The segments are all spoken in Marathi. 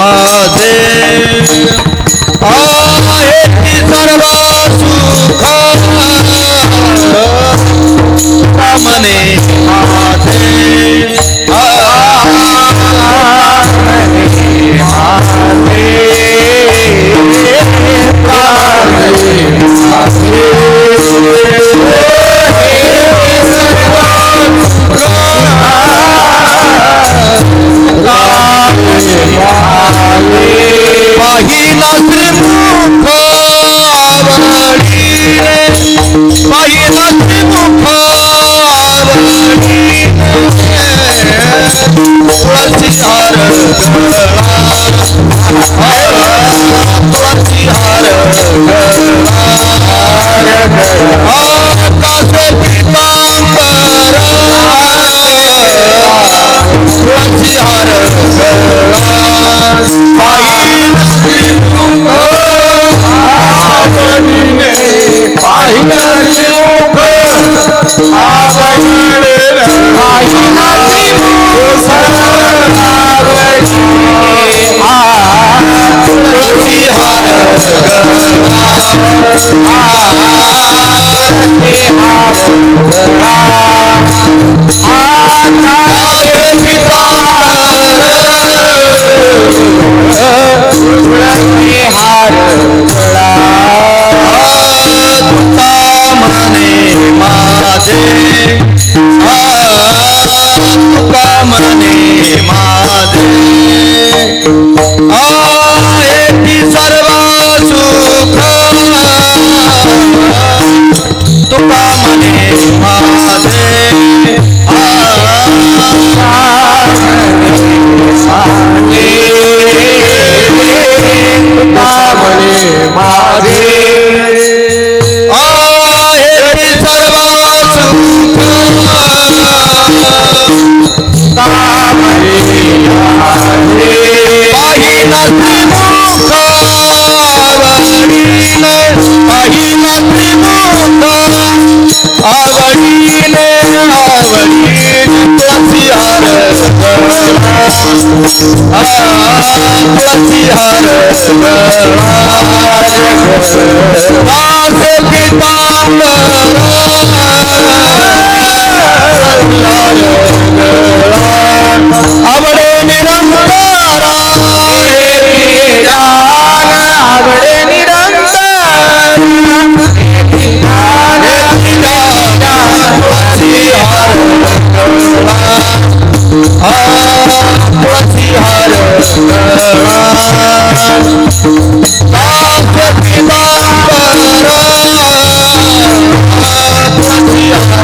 माझे आहे सर्व सुख कामने माझे पहिला त्रिमुख आवडीने पहिला त्रिमुख आवडीने तुळसी हार तुळसी हार कासे पितांबर तुळसी हार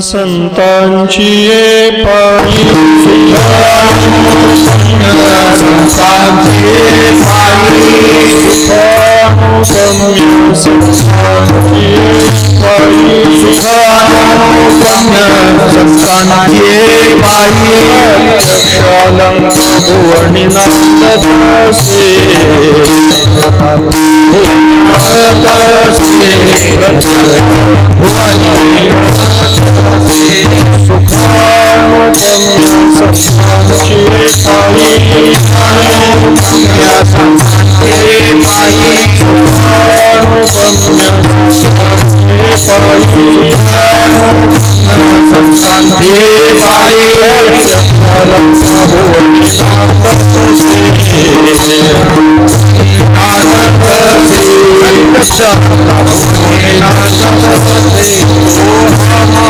स संतांची ये पायी संतांची पायी सुखानुगम्य संतांची पायी सुखानुगम्य संतांची पायी अत्यक्षालंक भुवनिनाथदासे सुखानुगम्य संतांची पायी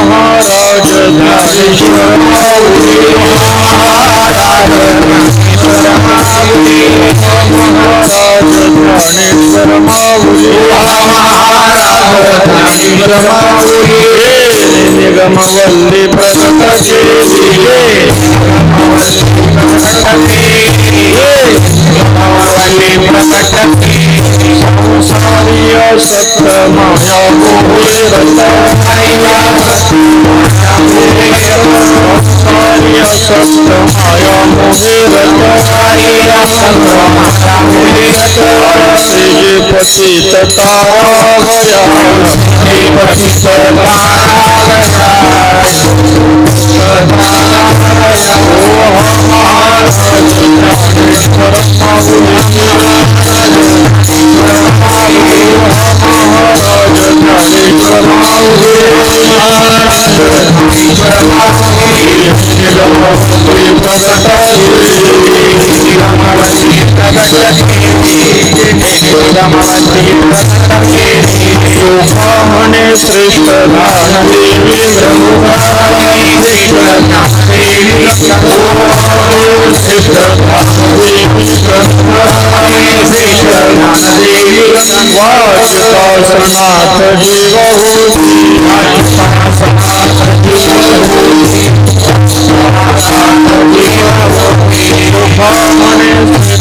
महाराज ज्ञानेश्वर महाराज ज्ञानेश्वर माऊली निगमवल्ली प्रकट संसारिय सत्य माया मोहे संसारिय सत्य माया मोहे जे पतित तारा भया सोपामणे श्रेष्ठ दान देवी वाचकासनाथ जीव सोपामणे श्रेष्ठ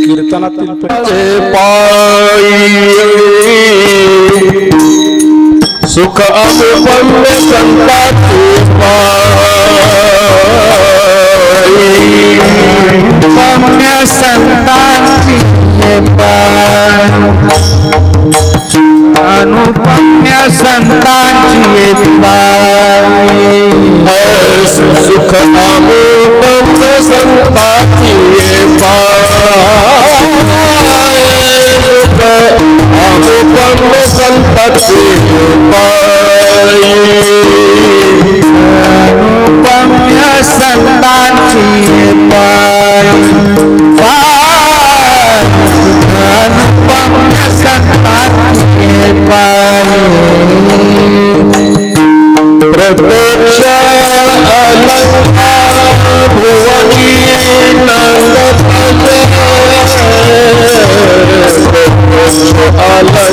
कीर्तनातील सुख अनुपम्य संताची पम्य संताची अनुपम्य संताची सुख अनुपम्य संताची अनुपम संपत्ति पाई अनुपम्य संतान पाई अनुपम्य संतान पाई प्रत्यक्ष अलंकार भुवनी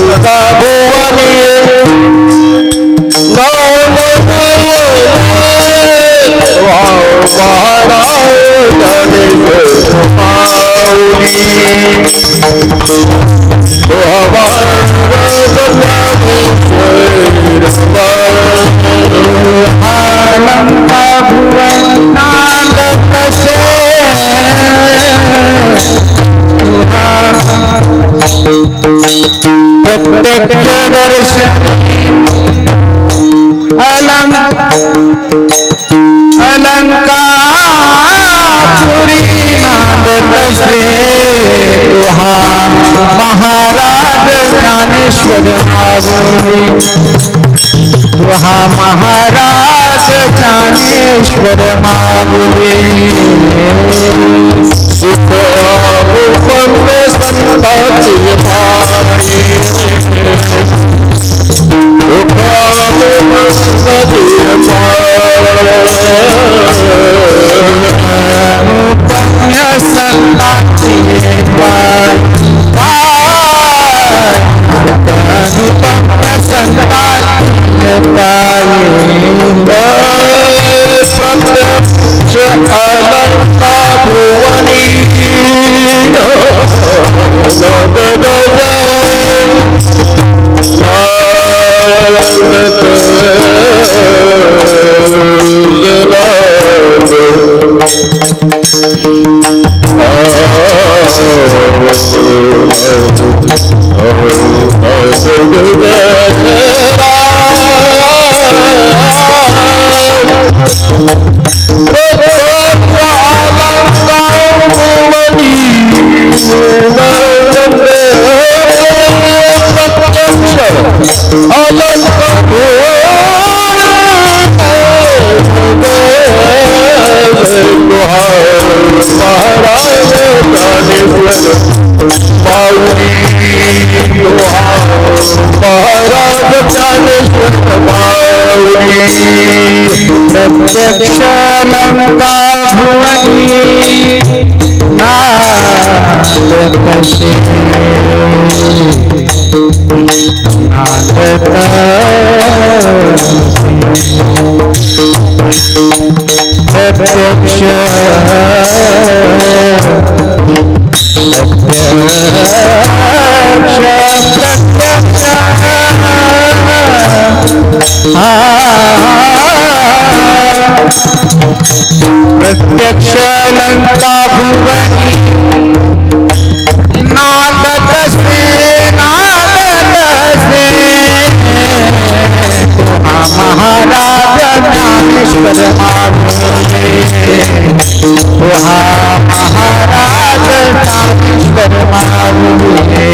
अलंकार भुवनी वहाँ महाराज ज्ञानेश्वर मागुए सुख अनुपम संपत्ति पाई सुख अनुपम संपत्ति अनुपम्य संपत्ति पाई अनुपम्य संपत्ति पाई प्रत्यक्ष अलंकार भुवनी प्रत्यक्ष अलंकार भुवनी प्रत्यक्ष प्रत्यक्ष अलंकार भुवनी नादत से महाराज ज्ञानेश्वर मागुए महाराज ज्ञानेश्वर मागुए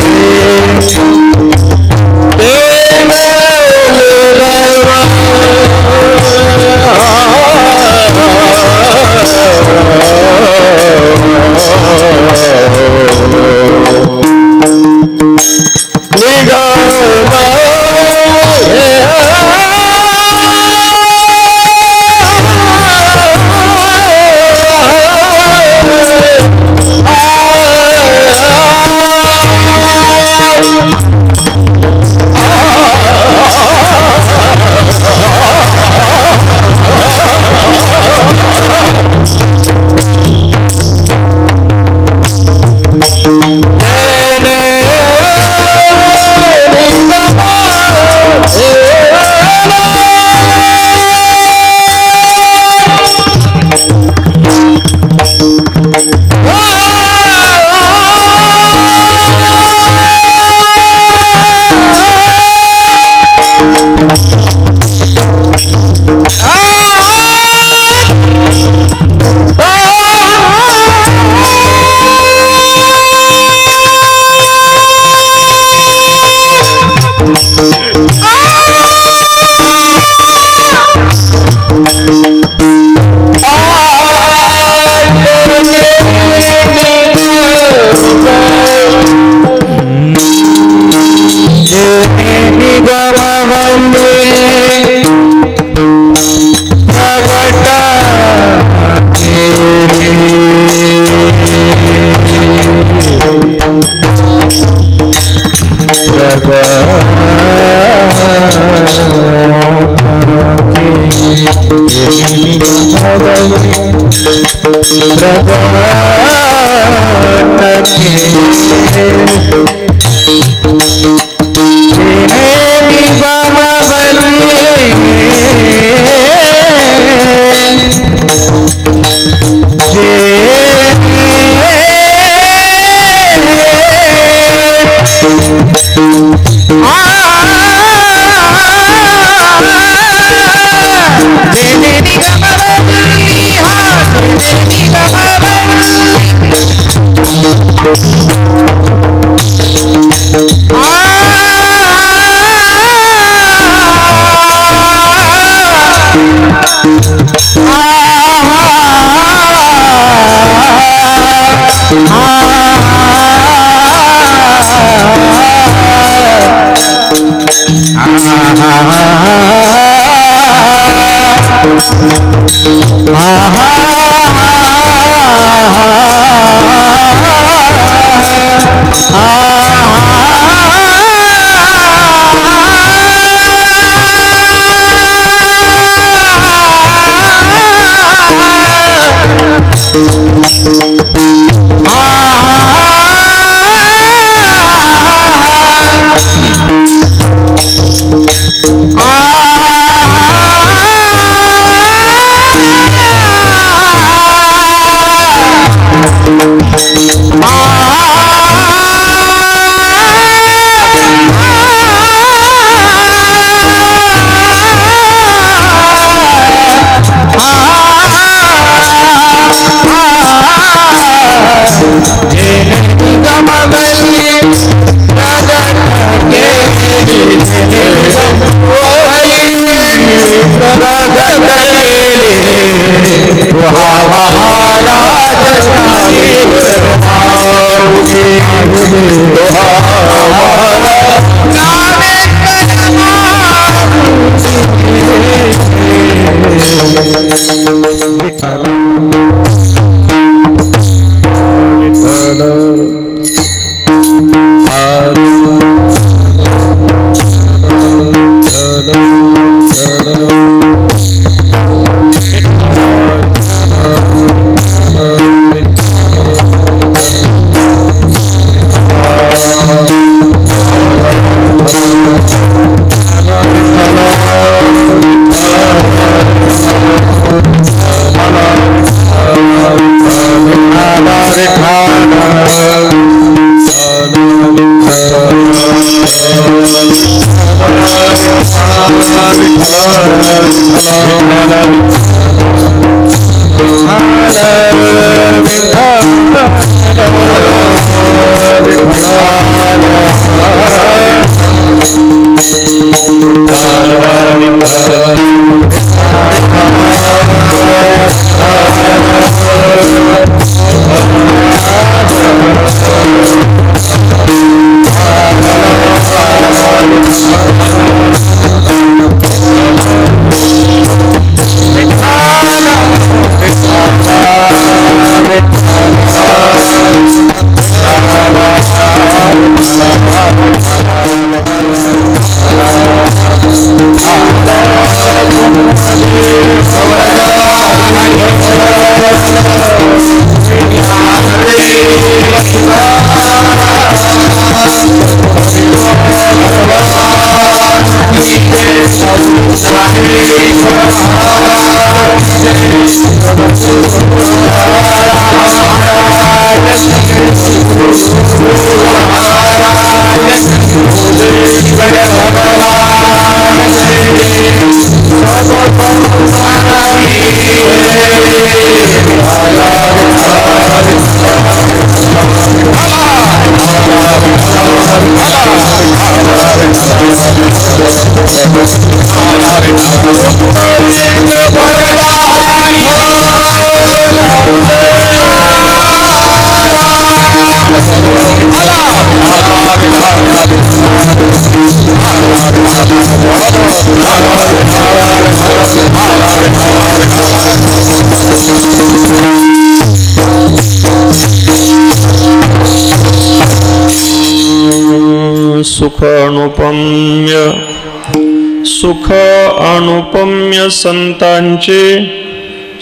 सुख अनुपम्य संतांचे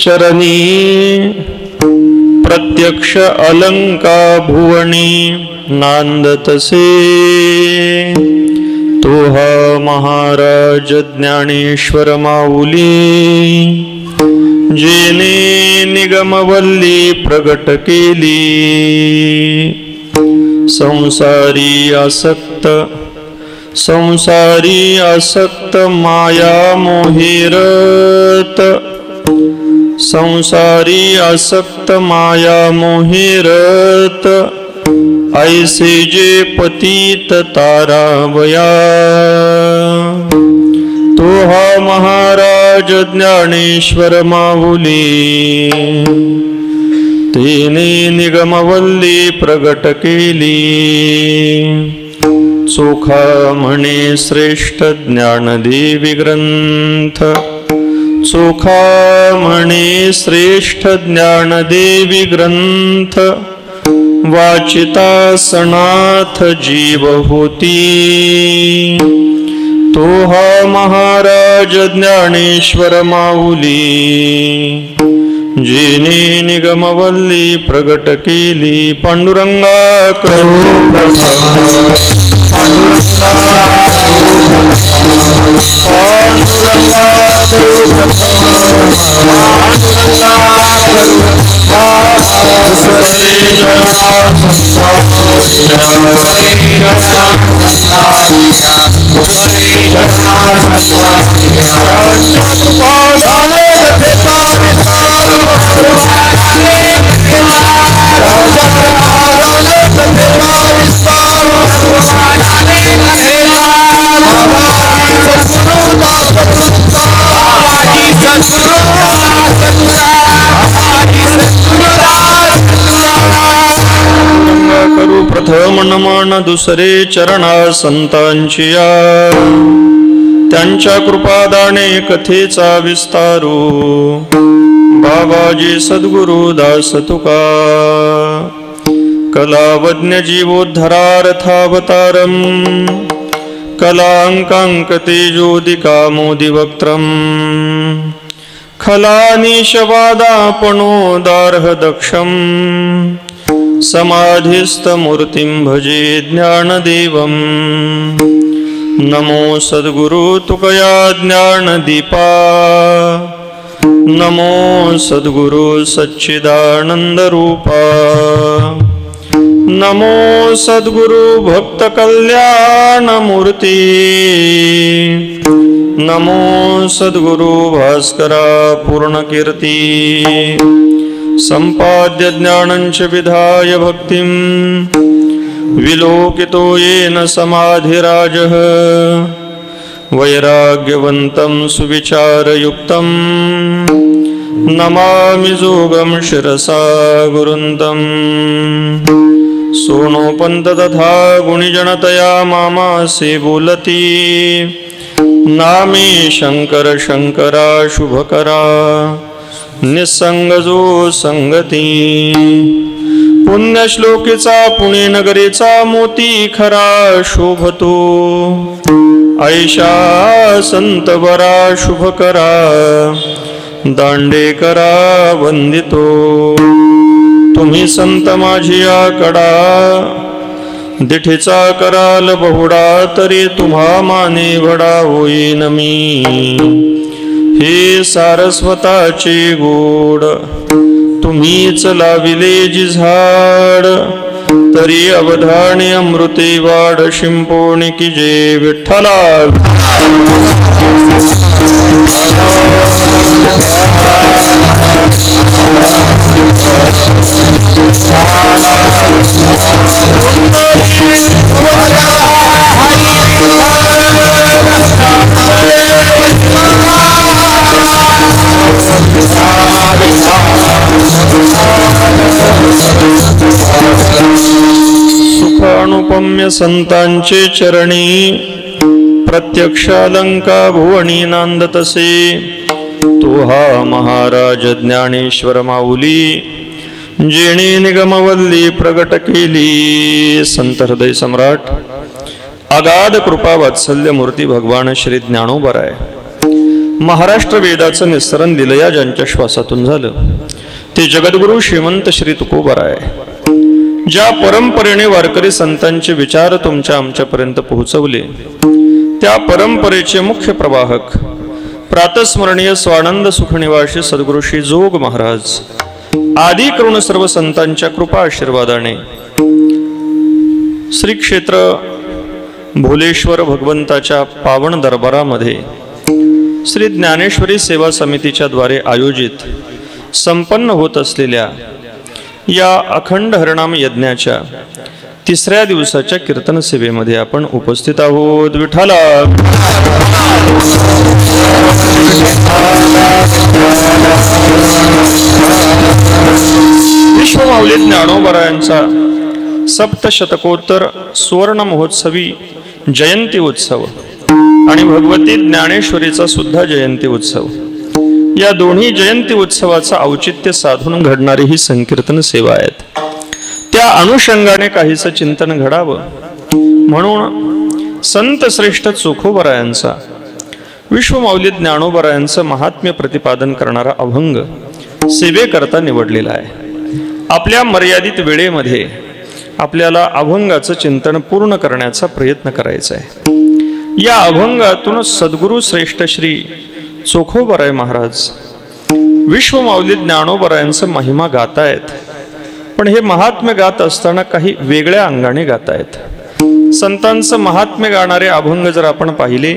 चरणी प्रत्यक्ष अलंका भुवनी नांदतसे तो हा महाराज ज्ञानेश्वर माऊली जेने निगमवल्ली प्रगट केली संसारी आसक्त माया मोहिरत संसारी आसक्त माया मोहिरत ऐसे जे पतित तारावया तो हा महाराज ज्ञानेश्वर माऊली तेने निगमवल्ली प्रगट केली चोखा म्हणे श्रेष्ठ ज्ञानदेवी ग्रंथ चोखा म्हणे श्रेष्ठ ज्ञानदेवी ग्रंथ वाचिता सनाथ जीव होती तो हा महाराज ज्ञानेश्वर माऊली जेने निगमवल्ली प्रगट केली पांडुरंगा करू करू प्रथम नमन दुसरे चरणा संतांची त्यांच्या कृपादाने कथेचा विस्तारू बाबाजी सद्गुरु दास तुका कलावज्ञ जीवोद्धरार्थावतारम कलांकांक तेजोदिका मोदिवक्त्रम खलानिशवादापणोदार्ह दक्षम समाधिस्थमूर्तिं भजे ज्ञानदेवं नमो सद्गुरु तुकया ज्ञानदीपा नमो सद्गुरु सच्चिदानंदरूपा नमो सद्गुरु भक्तकल्याणमूर्ती नमो सद्गुरु भास्करा पूर्णकीर्ती संपाद्य ज्ञानञ्च विधाय भक्तिं विलोकितो येन समाधिराजः वैराग्यवन्तं सुविचारयुक्तं नमामि जोगं शिरसा गुरुन्तं सोनोपन्त तथा गुणिजनतया मामासे बोलती नामे शंकर शंकरा शुभकरा निसंग जो संगती पुण्यश्लोकीचा पुणे नगरीचा मोती खरा शोभतो ऐशा संत बरा शुभकरा दांडेकरा वंदितो तुम्ही संत माझिया कडा दिठीचा कराल बहुडा तरी तुम्हा माने भडा होईन मी हे सारस्वताचे गोड तुम्हीच लाविले जी झाड तरी अवधानी अमृते वाड शिंपोणी की जे विठ्ठला सुखानुपम्य संतांचे चरणी प्रत्यक्ष अलंका भुवनी नांदतसे तो हा महाराज ज्ञानेश्वर माऊली जेणे निगमवल्ली प्रगट केली संत हृदय सम्राट अगाध कृपा वात्सल्य मूर्ती भगवान श्री ज्ञानोबराय महाराष्ट्र वेदाचं निस्सरण दिलया ज्यांच्या श्वासातून झालं ते जगद्गुरु श्रीमंत श्री तुकोबराय. ज्या परंपरेने वारकरी संतांचे विचार तुमच्या आमच्यापर्यंत पोहोचवले त्या परंपरेचे मुख्य प्रवाहक प्रातस्मरणीय स्वानंद सुखनिवासी सद्गुरु श्री जोग महाराज आदी करून सर्व संतांच्या कृपा आशीर्वादाने श्री क्षेत्र भोलेश्वर भगवंताच्या पावन दरबारामध्ये श्री ज्ञानेश्वरी सेवा समितीच्या द्वारे आयोजित संपन्न होत असलेल्या या अखंड हरिनाम यज्ञाच्या तिसऱ्या दिवसाच्या कीर्तन सेवेमध्ये आपण उपस्थित आहोत. विठ्ठला विश्वमाऊली ज्ञानोबरायांचा सप्तशतकोत्तर सुवर्ण महोत्सवी जयंती उत्सव आणि भगवती ज्ञानेश्वरीचा सुद्धा जयंती उत्सव या दोन्ही जयंती उत्सवाचा औचित्य साधून घडणारी ही संकीर्तन सेवा आहेत. त्या अनुषंगाने काहीसं चिंतन घडावं म्हणून संत श्रेष्ठ चोखोबरायांचा विश्वमाऊली ज्ञानोबरायांचं महात्म्य प्रतिपादन करणारा अभंग सेवेकरता निवडलेला आहे. आपल्या मर्यादित वेळेमध्ये आपल्याला अभंगाचं चिंतन पूर्ण करण्याचा प्रयत्न करायचा आहे. या अभंगातून सद्गुरु श्रेष्ठ श्री चोखोबराय महाराज विश्वमाऊली ज्ञानोबरायांचं महिमा गातायत. पण हे महात्म्य गात असताना काही वेगळ्या अंगाने गातायत. संतांचं महात्म्य गाणारे अभंग जर आपण पाहिले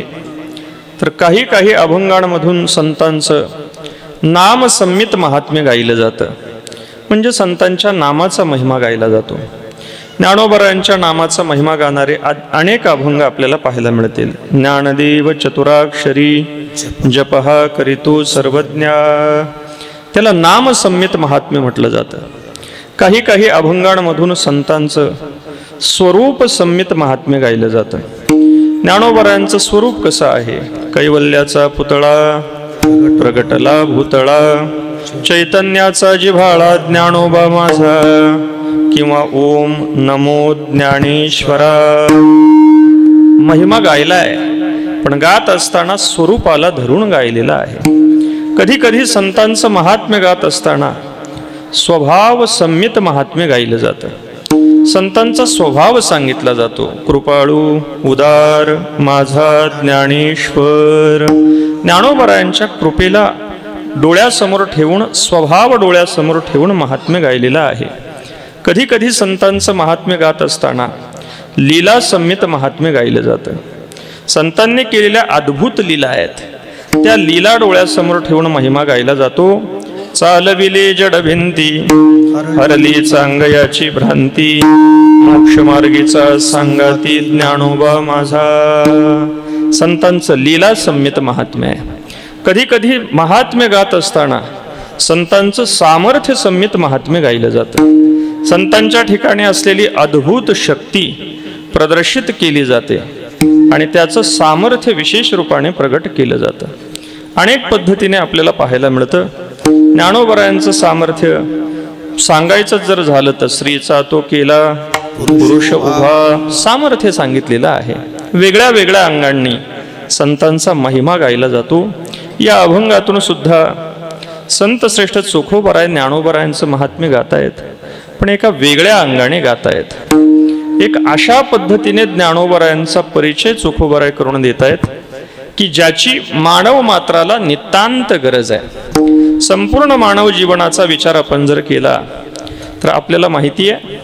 तर काही काही अभंगांमधून संतांचं नामसंमित महात्म्य गायलं जातं म्हणजे संतांच्या नामाचा महिमा गायला जातो. ज्ञानोबरायांच्या नामाचा महिमा गाणारे अनेक अभंग आपल्याला पाहायला मिळतील. ज्ञानदेव चतुराक्षरी जपहा करीतो सर्वज्ञा त्याला नामसंमित महात्म्य म्हटलं जातं. काही काही अभंगांमधून संतांचं स्वरूप संमित महात्म्य गायलं जातं. ज्ञानोबरायांचं स्वरूप कसं आहे? कैवल्याचा पुतळा प्रगटला भूतळा चैतन्याचा जिव्हाळा ज्ञानोबा माझा किंवा ओम नमो ज्ञानेश्वरा महिमा गायलाय पण गात असताना स्वरूपाला धरून गायलेला आहे. कधी कधी संतांचं महात्म्य गात असताना स्वभाव संमित महात्म्य गायलं जातं. संतांचा स्वभाव सांगितला जातो. कृपाळू उदार माझा ज्ञानेश्वर. ज्ञानोबरायांच्या कृपेला डोळ्यासमोर ठेवून स्वभाव डोळ्यासमोर ठेवून महात्म्य गायलेला आहे. कधी कधी संतांचं महात्म्य गात असताना लीला संमित महात्म्य गायलं जातं. संतांनी केलेल्या अद्भुत लीला आहेत त्या लीला डोळ्यासमोर ठेवून महिमा गायला जातो. चालविले जड भिंती हरली चांगयाची भ्रांती मोक्षमार्गीचा सांगाती ज्ञानोबा माझा. संतांचं लीला संमित महात्म्य आहे. कधी कधी महात्म्य गात असताना संतांचं सामर्थ्य संमित महात्म्य गायलं जातं. संतांच्या ठिकाणी असलेली अद्भुत शक्ती प्रदर्शित केली जाते आणि त्याचं सामर्थ्य विशेष रूपाने प्रगट केलं जातं. अनेक पद्धतीने आपल्याला पाहायला मिळतं. ज्ञानोबरायांचं सामर्थ्य सांगायचं जर झालं तर स्त्रीचा तो केला पुरुष उभा सामर्थ्य सांगितलेलं आहे. वेगळ्या वेगळ्या अंगांनी संतांचा महिमा गायला जातो. या अभंगातून सुद्धा संत श्रेष्ठ चोखोबराय ज्ञानोबरायांचं महात्म्य गातायत पण एका वेगळ्या अंगाने गातायत. एक अशा पद्धतीने ज्ञानोबरायांचा परिचय चोखोबराय करून देत आहेत की ज्याची मानव मात्राला नितांत गरज आहे. संपूर्ण मानव जीवनाचा विचार आपण जर केला तर आपल्याला माहिती आहे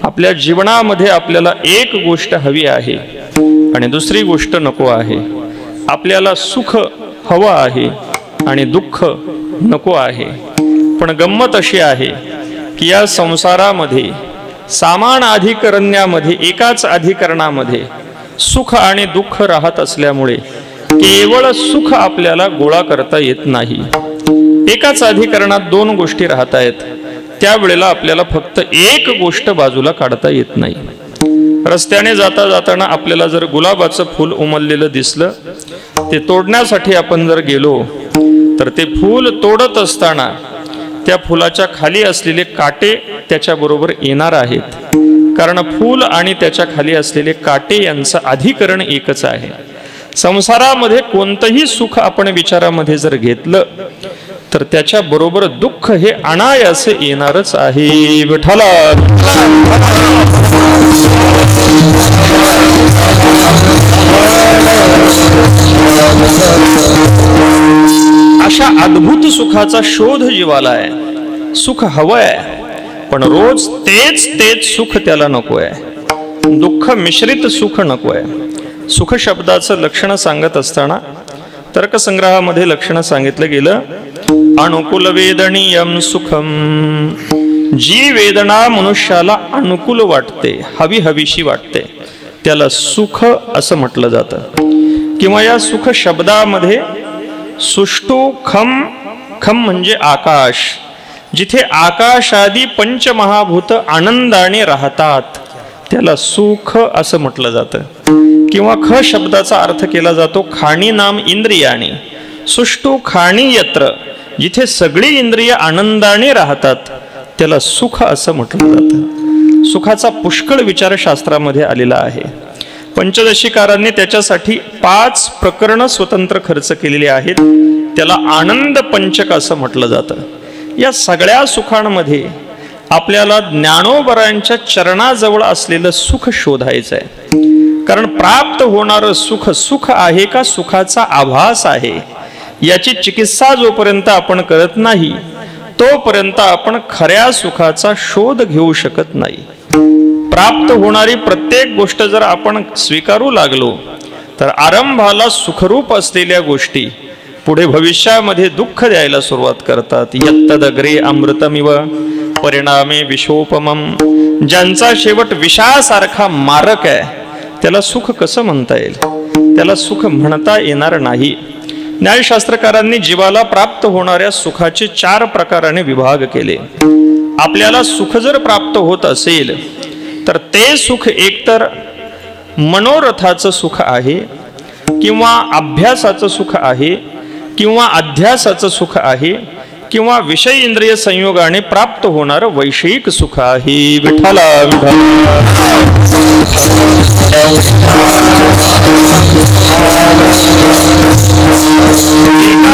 आपल्या जीवनामध्ये आपल्याला एक गोष्ट हवी आहे आणि दुसरी गोष्ट नको आहे. आपल्याला सुख हवं आहे आणि दुःख नको आहे. पण गंमत अशी आहे की या संसारामध्ये समान अधिकरण्यामध्ये एकाच अधिकरणामध्ये सुख आणि दुःख राहत असल्यामुळे केवळ सुख आपल्याला गोळा करता येत नाही. एकाच अधिकरणात दोन गोष्टी राहत आहेत त्यावेळेला आपल्याला फक्त एक गोष्ट बाजूला काढता येत नाही. रस्त्याने जाता जाताना आपल्याला जर गुलाबाचं फूल उमललेलं दिसलं ते तोडण्यासाठी आपण जर गेलो तर ते फूल तोडत असताना त्या फुलाच्या खाली असलेले काटे त्याच्याबरोबर येणार आहेत कारण फूल आणि त्याच्या खाली असलेले काटे यांचं अधिकरण एकच आहे. संसारामध्ये कोणतंही सुख आपण विचारामध्ये जर घेतलं तर त्याच्या बरोबर दुःख हे अनायासे येणारच आहे. विठ्ठला अशा अद्भुत सुखाचा शोध जीवाला आहे. सुख हवंय पण रोज तेच सुख त्याला नकोय. दुःख मिश्रित सुख नकोय. सुख शब्दाचं लक्षण सांगत असताना तर्कसंग्रहामध्ये लक्षण सांगितलं गेलं, अनुकूल वेदनीयम सुखम. जी वेदना मनुष्याला अनुकूल वाटते, हवीशी वाटते, त्याला सुख असं म्हटलं जातं. किंवा या सुख शब्दामध्ये सुष्टू खम, खम म्हणजे आकाश, जिथे आकाशादी पंचमहाभूत आनंदाने राहतात त्याला सुख असं म्हटलं जातं. किंवा ख शब्दाचा अर्थ केला जातो खाणी नाम इंद्रियाणी. सुष्टू खाणी यत्र, जिथे सगळी इंद्रिय आनंदाने राहतात त्याला सुख असं म्हटलं जातं. सुखाचा पुष्कळ विचार शास्त्रामध्ये आलेला आहे. पंचदशीकारांनी त्याच्यासाठी 5 प्रकरणं स्वतंत्र खर्च केलेली आहेत. त्याला आनंद पंचक असं म्हटलं जातं. या सगळ्या सुखांमध्ये आपल्याला ज्ञानोबरांच्या चरणाजवळ असलेलं सुख शोधायचं आहे. कारण प्राप्त होणारं सुख सुख आहे का सुखाचा आभास आहे, याची चिकित्सा जोपर्यंत आपण करत नाही तोपर्यंत आपण खऱ्या सुखाचा शोध घेऊ शकत नाही. प्राप्त होणारी प्रत्येक गोष्ट जर आपण स्वीकारू लागलो तर आरंभाला सुखरूप असलेल्या गोष्टी पुढे भविष्यामध्ये दुःख द्यायला सुरुवात करतात. यत्तदग्रे अमृतमिव परिणामे विषोपमम. ज्यांचा शेवट विषासारखा मारक आहे त्याला सुख कसं म्हणता येईल? त्याला सुख म्हणता येणार नाही. न्यायशास्त्रकारांनी जीवाला प्राप्त होणाऱ्या सुखाचे 4 प्रकाराने विभाग केले. आपल्याला सुख जर प्राप्त होत असेल तर ते सुख एकतर मनोरथाचं सुख आहे, किंवा अभ्यासाचं सुख आहे, किंवा अध्यासाचं सुख आहे, किंवा विषय इंद्रिय संयोगाने प्राप्त होणार वैषयिक सुख आहे. विठ्ठला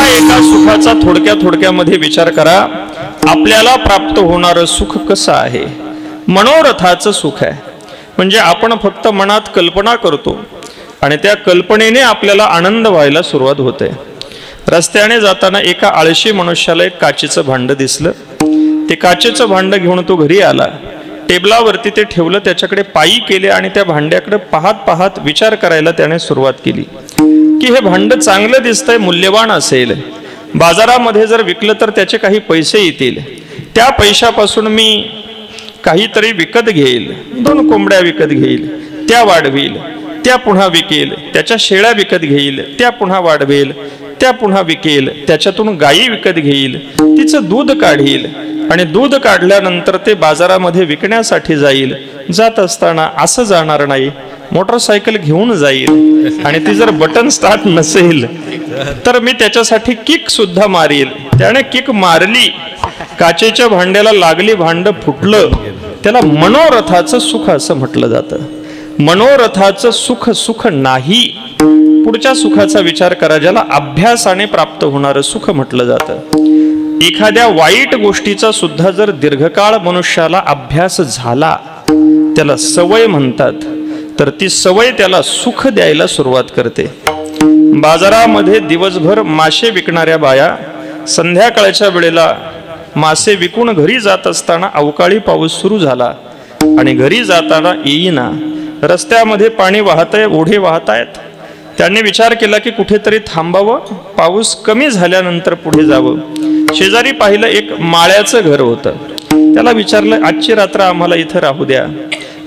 एका सुखाचा थोडक्यामध्ये विचार करा. आपल्याला प्राप्त होणारं सुख कसं आहे? मनोरथाचं सुख आहे. म्हणजे आपण फक्त मनात कल्पना करतो आणि त्या कल्पनेने आपल्याला आनंद व्हायला सुरुवात होते. रस्त्याने जाताना एका आळशी मनुष्याला एक काचेचं भांड दिसलं. ते काचेचं भांड घेऊन तो घरी आला. टेबलावरती ते ठेवलं, त्याच्याकडे पायी केले आणि त्या भांड्याकडे पाहत विचार करायला त्याने सुरुवात केली की हे भांड चांगलं दिसतंय, मूल्यवान असेल, बाजारामध्ये जर विकलं तर त्याचे काही पैसे येतील, त्या पैशापासून मी काहीतरी विकत घेईल, 2 कोंबड्या विकत घेईल, त्या वाढवेल, त्या पुन्हा विकेल, त्याच्या शेळ्या विकत घेईल, त्या पुन्हा वाढवेल, त्या पुन्हा विकेल, त्याच्यातून गायी विकत घेईल, तिचं दूध काढील आणि दूध काढल्यानंतर ते बाजारामध्ये विकण्यासाठी जाईल. जात असताना असं जाणार नाही, मोटरसायकल घेऊन जाईल आणि ती जर बटन स्टार्ट नसेल तर मी त्याच्यासाठी किक सुद्धा मारील. त्याने किक मारली, काचेच्या भांड्याला लागली, भांड फुटलं. त्याला मनोरथाचं सुख असं म्हटलं जातं. मनोरथाचं सुख सुख नाही. पुढच्या सुखाचा विचार करा, ज्याला अभ्यासाने प्राप्त होणारं सुख म्हटलं जातं. एखाद्या वाईट गोष्टीचा सुद्धा जर दीर्घकाळ मनुष्याला अभ्यास झाला त्याला सवय म्हणतात, तर ती सवय त्याला सुख द्यायला सुरुवात करते. बाजारामध्ये दिवसभर मासे विकणाऱ्या बाया संध्याकाळच्या वेळेला मासे विकून घरी जात असताना अवकाळी पाऊस सुरू झाला आणि घरी जाताना येईना. रस्त्यामध्ये पाणी वाहतंय, ओढे वाहत आहेत. त्यांनी विचार केला की कुठेतरी थांबावं, पाऊस कमी झाल्यानंतर पुढे जावं. शेजारी पाहिलं एक माळ्याचं घर होतं. त्याला विचारलं, आजची रात्र आम्हाला इथं राहू द्या.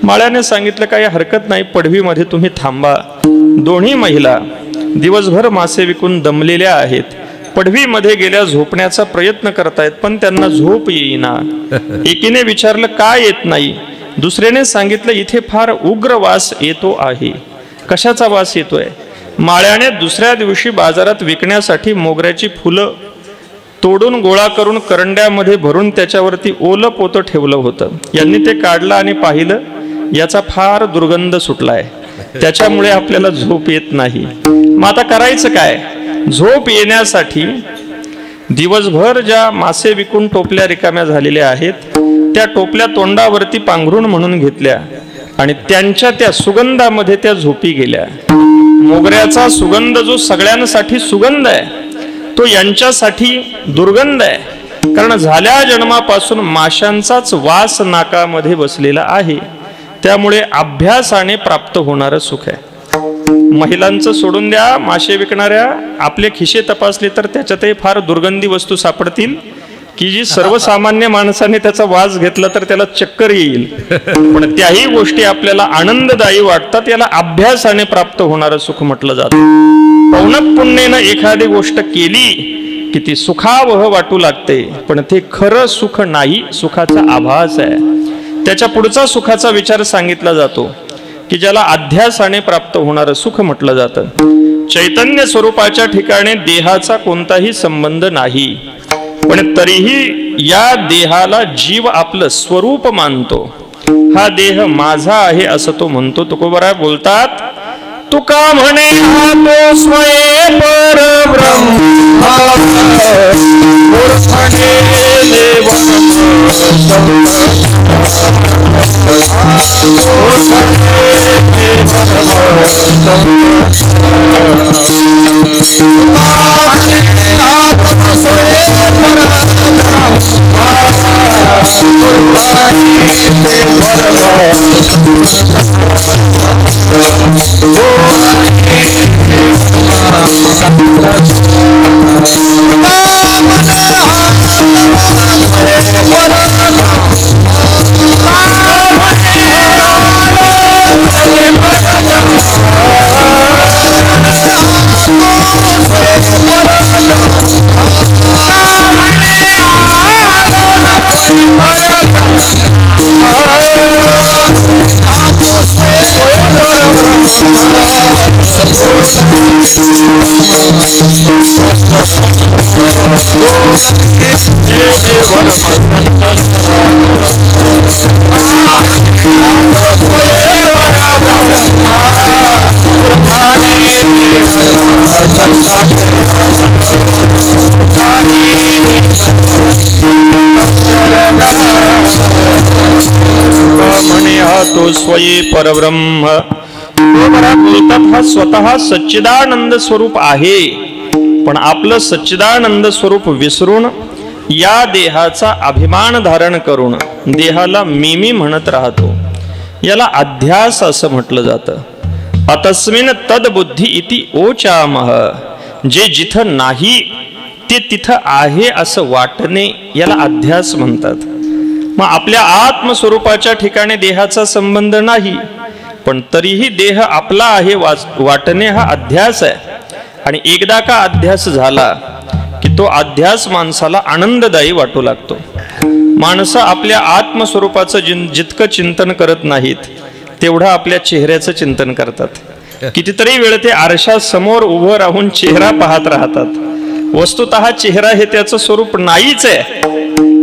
माळ्याने सांगितलं, काही हरकत नाही, पडवीमध्ये तुम्ही थांबा. दोन्ही महिला दिवसभर मासे विकून दमलेल्या आहेत. पडवीमध्ये गेल्या झोपण्याचा प्रयत्न करतायत पण त्यांना झोप येईना. एकीने विचारलं, काय येत नाही? दुसऱ्याने सांगितलं, इथे फार उग्र वास येतो आहे. कशाचा वास येतोय? माळ्याने दुसऱ्या दिवशी बाजारात विकण्यासाठी मोगऱ्याची फुलं तोडून गोळा करून करंड्यामध्ये भरून त्याच्यावरती ओलं पोतं ठेवलं होतं. यांनी ते काढलं आणि पाहिलं, याचा फार दुर्गंध सुटलाय. त्याच्यामुळे आपल्याला झोप येत नाही. मग आता करायचं काय? झोप येण्यासाठी दिवसभर ज्या मासे विकून टोपल्या रिकाम्या झालेल्या आहेत त्या टोपल्या तोंडावरती पांघरून म्हणून घेतल्या आणि त्यांच्या त्या सुगंधामध्ये त्या झोपी गेल्या. मोगऱ्याचा सुगंध जो सगळ्यांसाठी सुगंध आहे तो यांच्यासाठी दुर्गंध आहे. कारण झाल्या जन्मापासून माशांचाच वास नाकामध्ये बसलेला आहे. त्यामुळे अभ्यासाने प्राप्त होणारं सुख आहे. महिलांचं सोडून द्या, मासे विकणाऱ्या आपले खिशे तपासले तर त्याच्यातही फार दुर्गंधी वस्तू सापडतील की जी सर्वसामान्य माणसाने त्याचा वास घेतला तर त्याला चक्कर येईल. पण त्याही गोष्टी आपल्याला आनंददायी वाटतात. याला अभ्यासाने प्राप्त होणारं सुख म्हटलं जातं. पौनःपुन्येनं एखादी गोष्ट केली की ती सुखावह वाटू लागते, पण ते खरं सुख नाही, सुखाचा आभास आहे. त्याच्या पुढचा सुखाचा विचार सांगितला जातो की ज्याला अध्यासाने प्राप्त होणारं सुख म्हटलं जातं. चैतन्य स्वरूपाच्या ठिकाणी देहाचा कोणताही संबंध नाही, पण तरीही या देहाला जीव आपलं स्वरूप मानतो. हा देह माझा आहे असं तो म्हणतो. तुकोबराय बोलतात, तुका म्हणे हा तो स्वये परब्रह्म तो स्वये परब्रह्म. बोलतात हा स्वतः सच्चिदानंद स्वरूप आहे, पण आपलं सच्चिदानंद स्वरूप विसरून या देहाचा अभिमान धारण करून देहाला मी म्हणत राहतो. याला अध्यास असं म्हटलं जातं. अतस्मिन तद्बुद्धी इति ओचामह. जे जिथं नाही ते तिथं आहे असं वाटणे याला अध्यास म्हणतात. मग आपल्या आत्मस्वरूपाच्या ठिकाणी देहाचा संबंध नाही, पण तरीही देह आपला आहे वाटणे हा अध्यास आहे. आणि एकदा का अध्यास झाला की तो अध्यास माणसाला आनंददायी वाटू लागतो. माणसं आपल्या आत्मस्वरूपाचं जितकं चिंतन करत नाहीत तेवढं आपल्या चेहऱ्याचं चिंतन करतात. कितीतरी वेळ ते आरशासमोर उभं राहून चेहरा पाहत राहतात. वस्तुतः चेहरा हे त्याचं स्वरूप नाहीच आहे,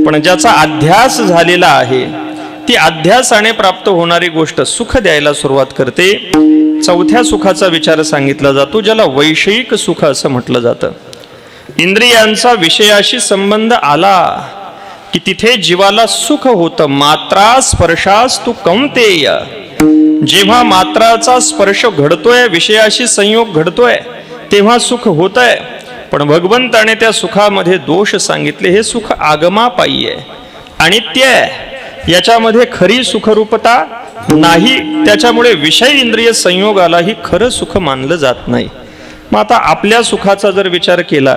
पण ज्याचा अध्यास झालेला आहे ती अध्यासाने प्राप्त होणारी गोष्ट सुख द्यायला सुरुवात करते. चौथ्या सुखाचा विचार सांगितला जातो, ज्याला वैषयिक सुख असं म्हटलं जातं. इंद्रियांचा विषयाशी संबंध आला की तिथे जीवाला सुख होतं. मात्रा स्पर्शास तू कौंतेय. जेव्हा मात्राचा स्पर्श घडतोय, विषयाशी संयोग घडतोय, तेव्हा सुख होतंय. पण भगवंताने त्या सुखामध्ये दोष सांगितले. हे सुख आगमापायी आहे, अनित्य आहे, याच्यामध्ये खरी सुखरूपता नाही. त्याच्यामुळे विषय इंद्रिय संयोगालाही खरं सुख मानलं जात नाही. मग आता आपल्या सुखाचा जर विचार केला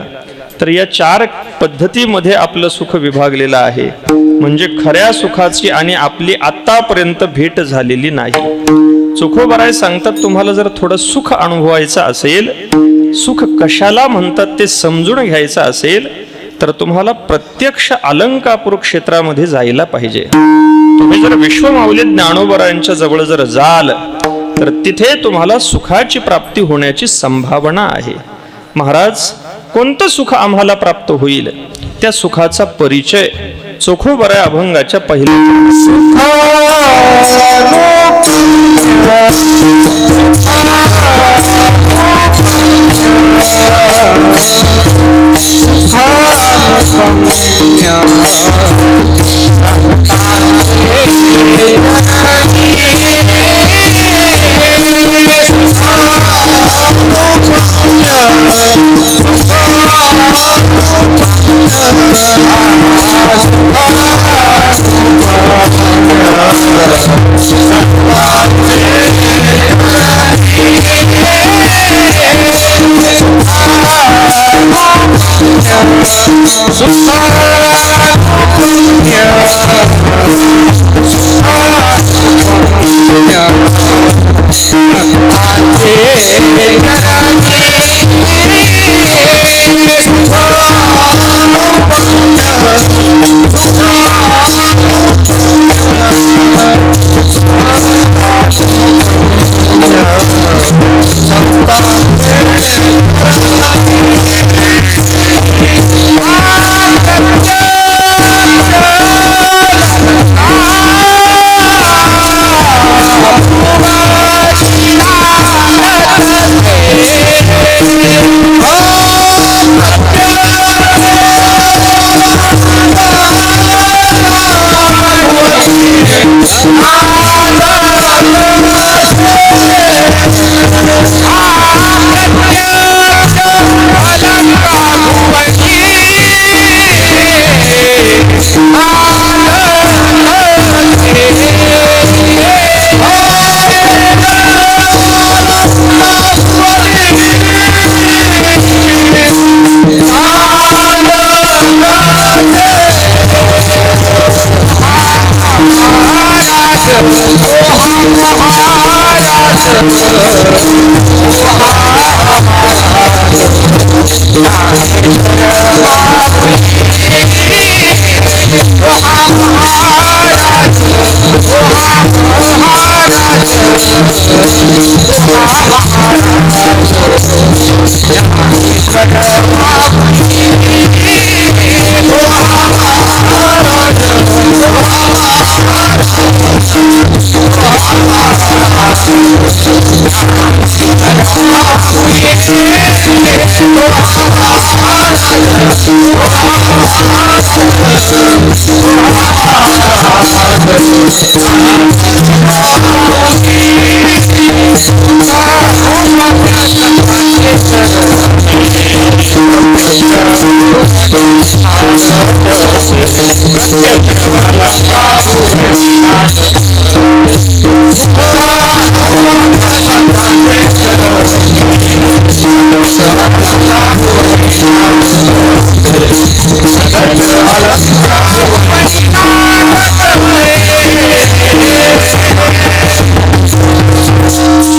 तर या 4 पद्धतीमध्ये आपलं सुख विभागलेलं आहे. म्हणजे खऱ्या सुखाची आणि आपली आतापर्यंत भेट झालेली नाही. तुकोबराय सांगतात, तुम्हाला जर थोडं सुख अनुभवायचं असेल, सुख कशाला म्हणतात ते समजून घ्यायचं असेल, तर तुम्हाला प्रत्यक्ष अलंकापूर क्षेत्रामध्ये जायला पाहिजे. तुम्ही जर विश्वमाऊली ज्ञानोबरायांच्या जवळ जर जाल तर तिथे तुम्हाला सुखाची प्राप्ती होण्याची संभावना आहे. महाराज, कोणतं सुख आम्हाला प्राप्त होईल? त्या सुखाचा परिचय चोखोबरा अभंगाच्या पहिल्या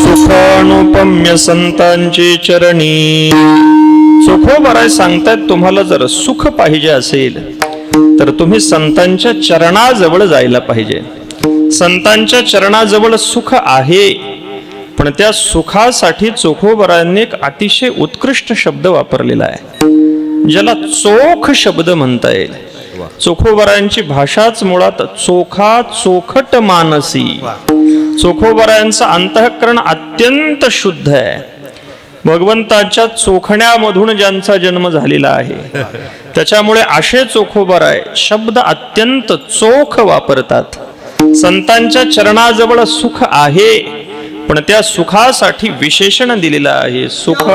सुखानुपम्य संतांची चरणी. चोखोबराय सांगतात तुम्हाला जर सुख पाहिजे असेल तर तुम्ही संतांच्या चरणाजवळ जायला पाहिजे. संतांच्या चरणाजवळ सुख आहे, पण त्या सुखासाठी चोखोबरायांनी एक अतिशय उत्कृष्ट शब्द वापरलेला आहे, ज्याला चोख शब्द म्हणता येईल. चोखोबरायांची भाषाच मुळात चोखा चोखट मानसी. चोखोबरायांचं अंतःकरण अत्यंत शुद्ध आहे. भगवंताच्या चोखण्यामधून ज्यांचा जन्म झालेला आहे त्याच्यामुळे असे चोखोबराय शब्द अत्यंत चोख वापरतात. संतांच्या चरणाजवळ सुख आहे, पण त्या सुखासाठी विशेषण दिलेलं आहे. सुख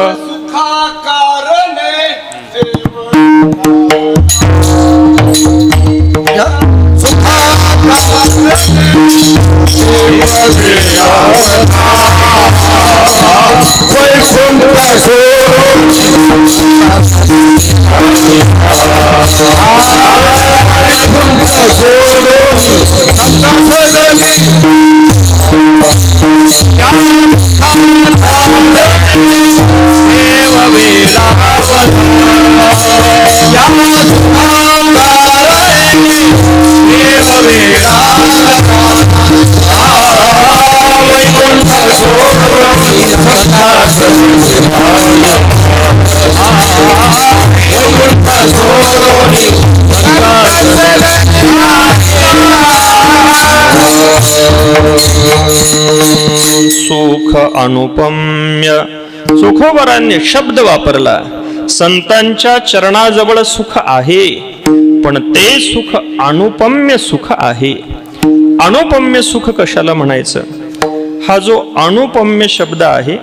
अनुपम्य. चोखोबारांनी शब्द वापरला. संतांच्या चरणाजवळ सुख आहे, पण ते सुख अनुपम्य सुख आहे. अनुपम्य सुख कशाला म्हणायचं? हा जो अनुपम्य शब्द आहे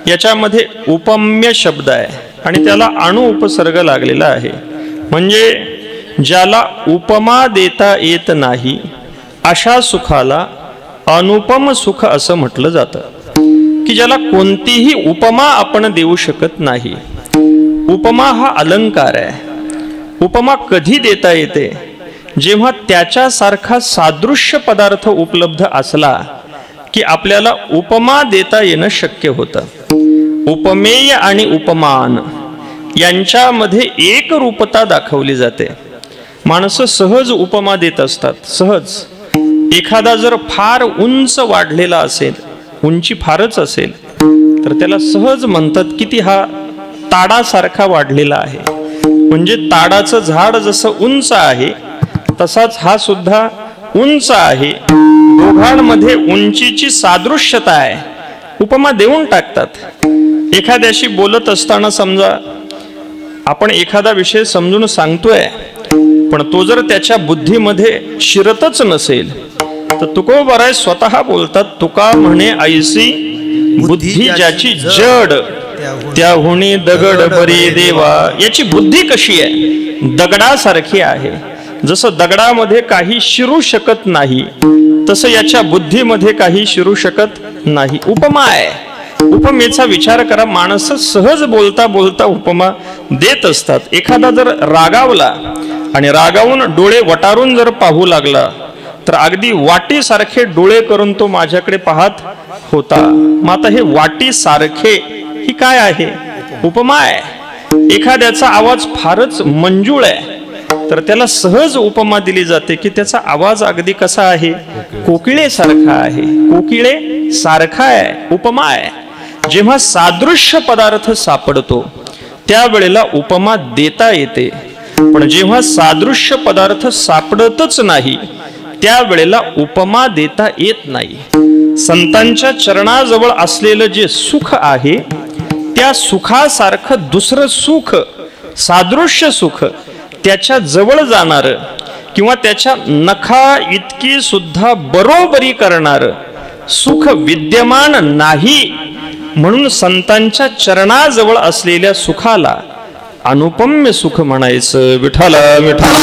याच्यामध्ये उपम्य शब्द आहे आणि त्याला अणु उपसर्ग लागलेला आहे. म्हणजे ज्याला उपमा देता येत नाही अशा सुखाला अनुपम सुख असं म्हटलं जातं. की ज्याला कोणतीही उपमा आपण देऊ शकत नाही. उपमा हा अलंकार आहे. उपमा कधी देता येते? जेव्हा त्याच्यासारखा सादृश्य पदार्थ उपलब्ध असला की आपल्याला उपमा देता येणं शक्य होतं. उपमेय आणि उपमान यांच्यामध्ये एक रूपता दाखवली जाते. माणसं सहज उपमा देत असतात. सहज एखादा जर फार उंच वाढलेला असेल, उंची फारच असेल, तर त्याला सहज म्हणतात की ती हा ताडासारखा वाढलेला आहे. म्हणजे ताडाचं झाड जसं उंच आहे तसाच हा सुद्धा उंच आहे. दोघांमध्ये उंचीची सादृश्यता आहे. उपमा देऊन टाकतात. एखाद्याशी बोलत असताना समजा आपण एखादा विषय समजून सांगतोय, पण तो जर त्याच्या बुद्धीमध्ये शिरतच नसेल तर तुकोबाराय स्वतः बोलतात, तुका म्हणे ऐसी बुद्धी ज्याची जड त्याहुनी दगड बरी देवा. याची बुद्धी कशी आहे? दगडासारखी आहे. जसं दगडामध्ये काही शिरू शकत नाही तसं याच्या बुद्धीमध्ये काही शिरू शकत नाही. उपमा आहे. उपमेचा विचार करा. माणसं सहज बोलता बोलता उपमा देत असतात. एखादा जर रागावला आणि रागावून डोळे वटारून जर पाहू लागला तर अगदी वाटीसारखे डोळे करून तो माझ्याकडे पाहत होता. मग आता हे वाटीसारखे ही काय आहे? उपमा आहे. एखाद्याचा आवाज फारच मंजूळ आहे तर त्याला सहज उपमा दिली जाते की त्याचा आवाज अगदी कसा आहे? कोकिळेसारखा आहे. कोकिळे सारखा आहे. उपमा आहे. जेव्हा सादृश्य पदार्थ सापडतो त्यावेळेला उपमा देता येते. पण जेव्हा सादृश्य पदार्थ सापडतच नाही त्यावेळेला उपमा देता येत नाही. संतांच्या चरणाजवळ असलेलं जे सुख आहे त्या सुखासारखं दुसरं सुख, सादृश्य सुख, त्याच्या जवळ जाणार किंवा त्याच्या नखा इतकी सुद्धा बरोबरी करणार सुख विद्यमान नाही. म्हणून संतांच्या चरणाजवळ असलेल्या सुखाला अनुपम्य सुख म्हणायचं. विठ्ठल विठ्ठल.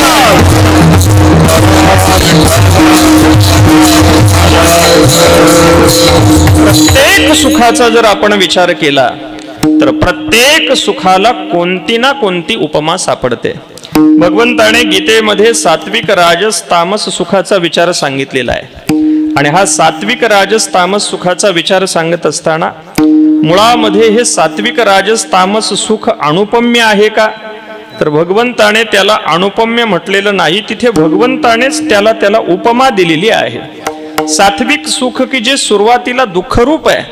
प्रत्येक सुखाचा जर आपण विचार केला तर प्रत्येक सुखाला कोणती ना कोणती उपमा सापडते. भगवंताने गीतेमध्ये सात्विक राजस तामस सुखाचा विचार सांगितलेला आहे. आणि हा सात्विक राजस तामस सुखाचा विचार सांगत असताना मुळामध्ये हे सात्विक राजस तामस सुख अनुपम्य आहे का? तर भगवंताने त्याला अनुपम्य म्हटलेलं नाही. तिथे भगवंतानेच त्याला उपमा दिलेली आहे. सात्विक सुख की जे सुरुवातीला दुःखरूप आहे,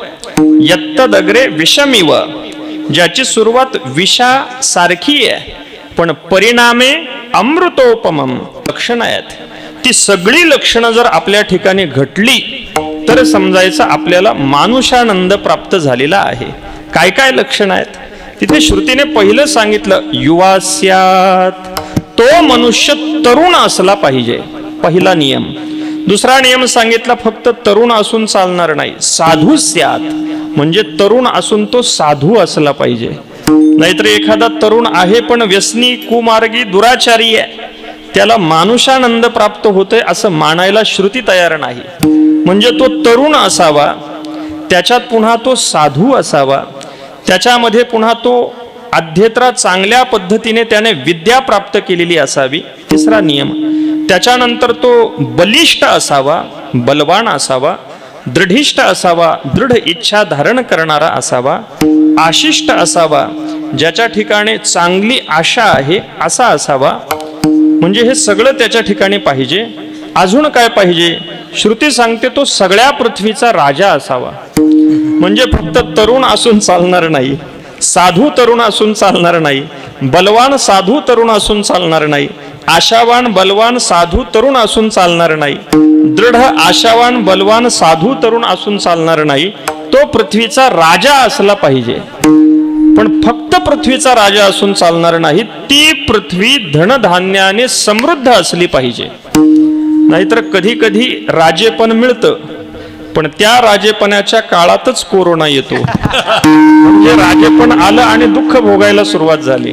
यत्तदग्रे विषमिव, ज्याची सुरुवात विषासारखी आहे पण परिणामे अमृतोपमम लक्षण आहेत. ती सगळी लक्षणं जर आपल्या ठिकाणी घटली तर समजायचं आपल्याला मानुषानंद प्राप्त झालेला आहे. काय काय लक्षण आहेत? तिथे श्रुतीने पहिलं सांगितलं युवा स्यात, तो मनुष्य तरुण असला पाहिजे. पहिला नियम. दुसरा नियम सांगितला फक्त तरुण असून चालणार नाही, साधू स्यात, म्हणजे तरुण असून तो साधू असला पाहिजे. नाहीतर एखादा तरुण आहे पण व्यसनी, कुमार्गी, दुराचारी आहे, त्याला मानुषानंद प्राप्त होतोय असं मानायला श्रुती तयार नाही. म्हणजे तो तरुण असावा, त्याच्यात पुन्हा तो साधू असावा, त्याच्यामध्ये पुन्हा तो अध्येत्रा चांगल्या पद्धतीने त्याने विद्या प्राप्त केलेली असावी. तिसरा नियम. त्याच्यानंतर तो बलिष्ठ असावा, बलवान असावा, दृढिष्ठ असावा, दृढ इच्छा धारण करणारा असावा, आशिष्ट असावा, ज्याच्या ठिकाणी चांगली आशा आहे असा असावा. म्हणजे हे सगळं त्याच्या ठिकाणी पाहिजे. अजून काय पाहिजे? श्रुती सांगते तो सगळ्या पृथ्वीचा राजा असावा. म्हणजे फक्त तरुण असून चालणार नाही, साधू तरुण असून चालणार नाही, बलवान साधू तरुण असून चालणार नाही, आशावान बलवान साधू तरुण असून चालणार नाही, दृढ आशावान बलवान साधू तरुण असून चालणार नाही, तो पृथ्वीचा राजा असला पाहिजे. पण फक्त पृथ्वीचा राजा असून चालणार नाही, ती पृथ्वी धनधान्याने समृद्ध असली पाहिजे. नाहीतर कधी कधी राजेपण मिळतं, पण त्या राजेपणाच्या काळातच कोरोना येतो. म्हणजे राजेपण आलं आणि दुःख भोगायला सुरुवात झाली.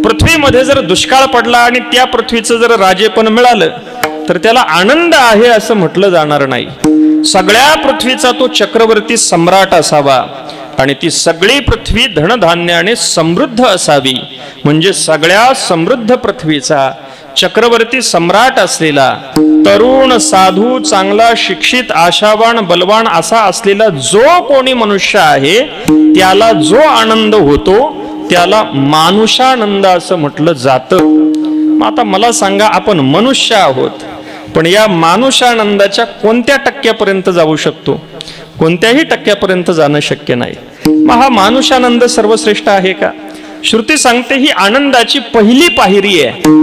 पृथ्वीमध्ये जर दुष्काळ पडला आणि त्या पृथ्वीचं जर राजेपण मिळालं तर त्याला आनंद आहे असं म्हटलं जाणार नाही. सगळ्या पृथ्वीचा तो चक्रवर्ती सम्राट असावा आणि ती सगळी पृथ्वी धनधान्याने समृद्ध असावी. म्हणजे सगळ्या समृद्ध पृथ्वीचा चक्रवर्ती सम्राट असलेला, तरुण, साधू, चांगला, शिक्षित, आशावान, बलवान असा असलेला जो कोणी मनुष्य आहे त्याला जो आनंद होतो त्याला मानुषानंद असं म्हटलं जातं. मग आता मला सांगा, आपण मनुष्य आहोत, पण या मानुषानंदाच्या कोणत्या टक्क्यापर्यंत जाऊ शकतो? कोणत्याही टक्क्यापर्यंत जाणं शक्य नाही. मग हा मानुषानंद सर्वश्रेष्ठ आहे का? श्रुती सांगते ही आनंदाची पहिली पायरी आहे.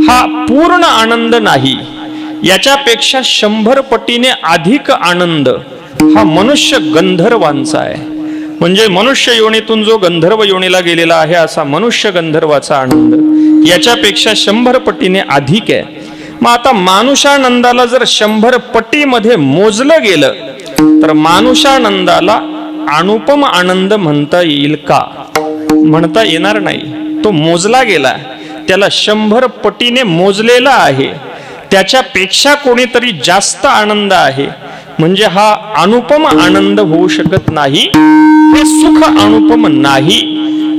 हा पूर्ण आनंद नाही, याच्यापेक्षा 100 पटीने अधिक आनंद हा मनुष्य गंधर्वांचा आहे. म्हणजे मनुष्य योनीतून जो गंधर्व योनीला गेलेला आहे असा मनुष्य गंधर्वाचा आनंद याच्यापेक्षा 100 पटीने अधिक आहे. मग आता मानुषानंदाला जर 100 पटीमध्ये मोजलं गेलं तर मानुषानंदाला अनुपम आनंद म्हणता येईल का? म्हणता येणार नाही. तो मोजला गेला, त्याला 100 पटीने मोजलेला आहे, त्याच्यापेक्षा कोणीतरी जास्त आनंद आहे. म्हणजे हा अनुपम आनंद होऊ शकत नाही, हे सुख अनुपम नाही.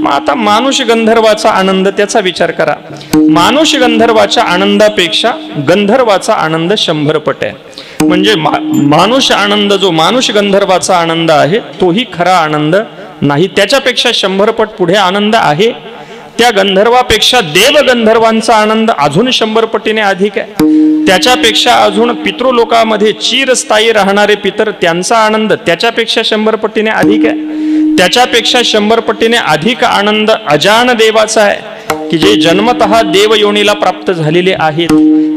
मग आता मानुष गंधर्वाचा आनंद त्याचा विचार करा. मानुष गंधर्वाच्या आनंदापेक्षा गंधर्वाचा आनंद 100 पट आहे. म्हणजे मानुष आनंद जो मानुष गंधर्वाचा आनंद आहे तोही खरा आनंद नाही, त्याच्यापेक्षा 100 पट पुढे आनंद आहे. त्या गंधर्वापेक्षा देव गंधर्वांचा आनंद अजून 100 पटीने अधिक आहे. त्याच्यापेक्षा अजून पितृलोकामध्ये चिरस्थायी राहणारे पितर त्यांचा आनंद त्याच्यापेक्षा 100 पटीने अधिक आहे. त्याच्यापेक्षा 100 पटीने अधिक आनंद अजान देवाचा आहे की जे जन्मतः देव योनीला प्राप्त झालेले आहेत.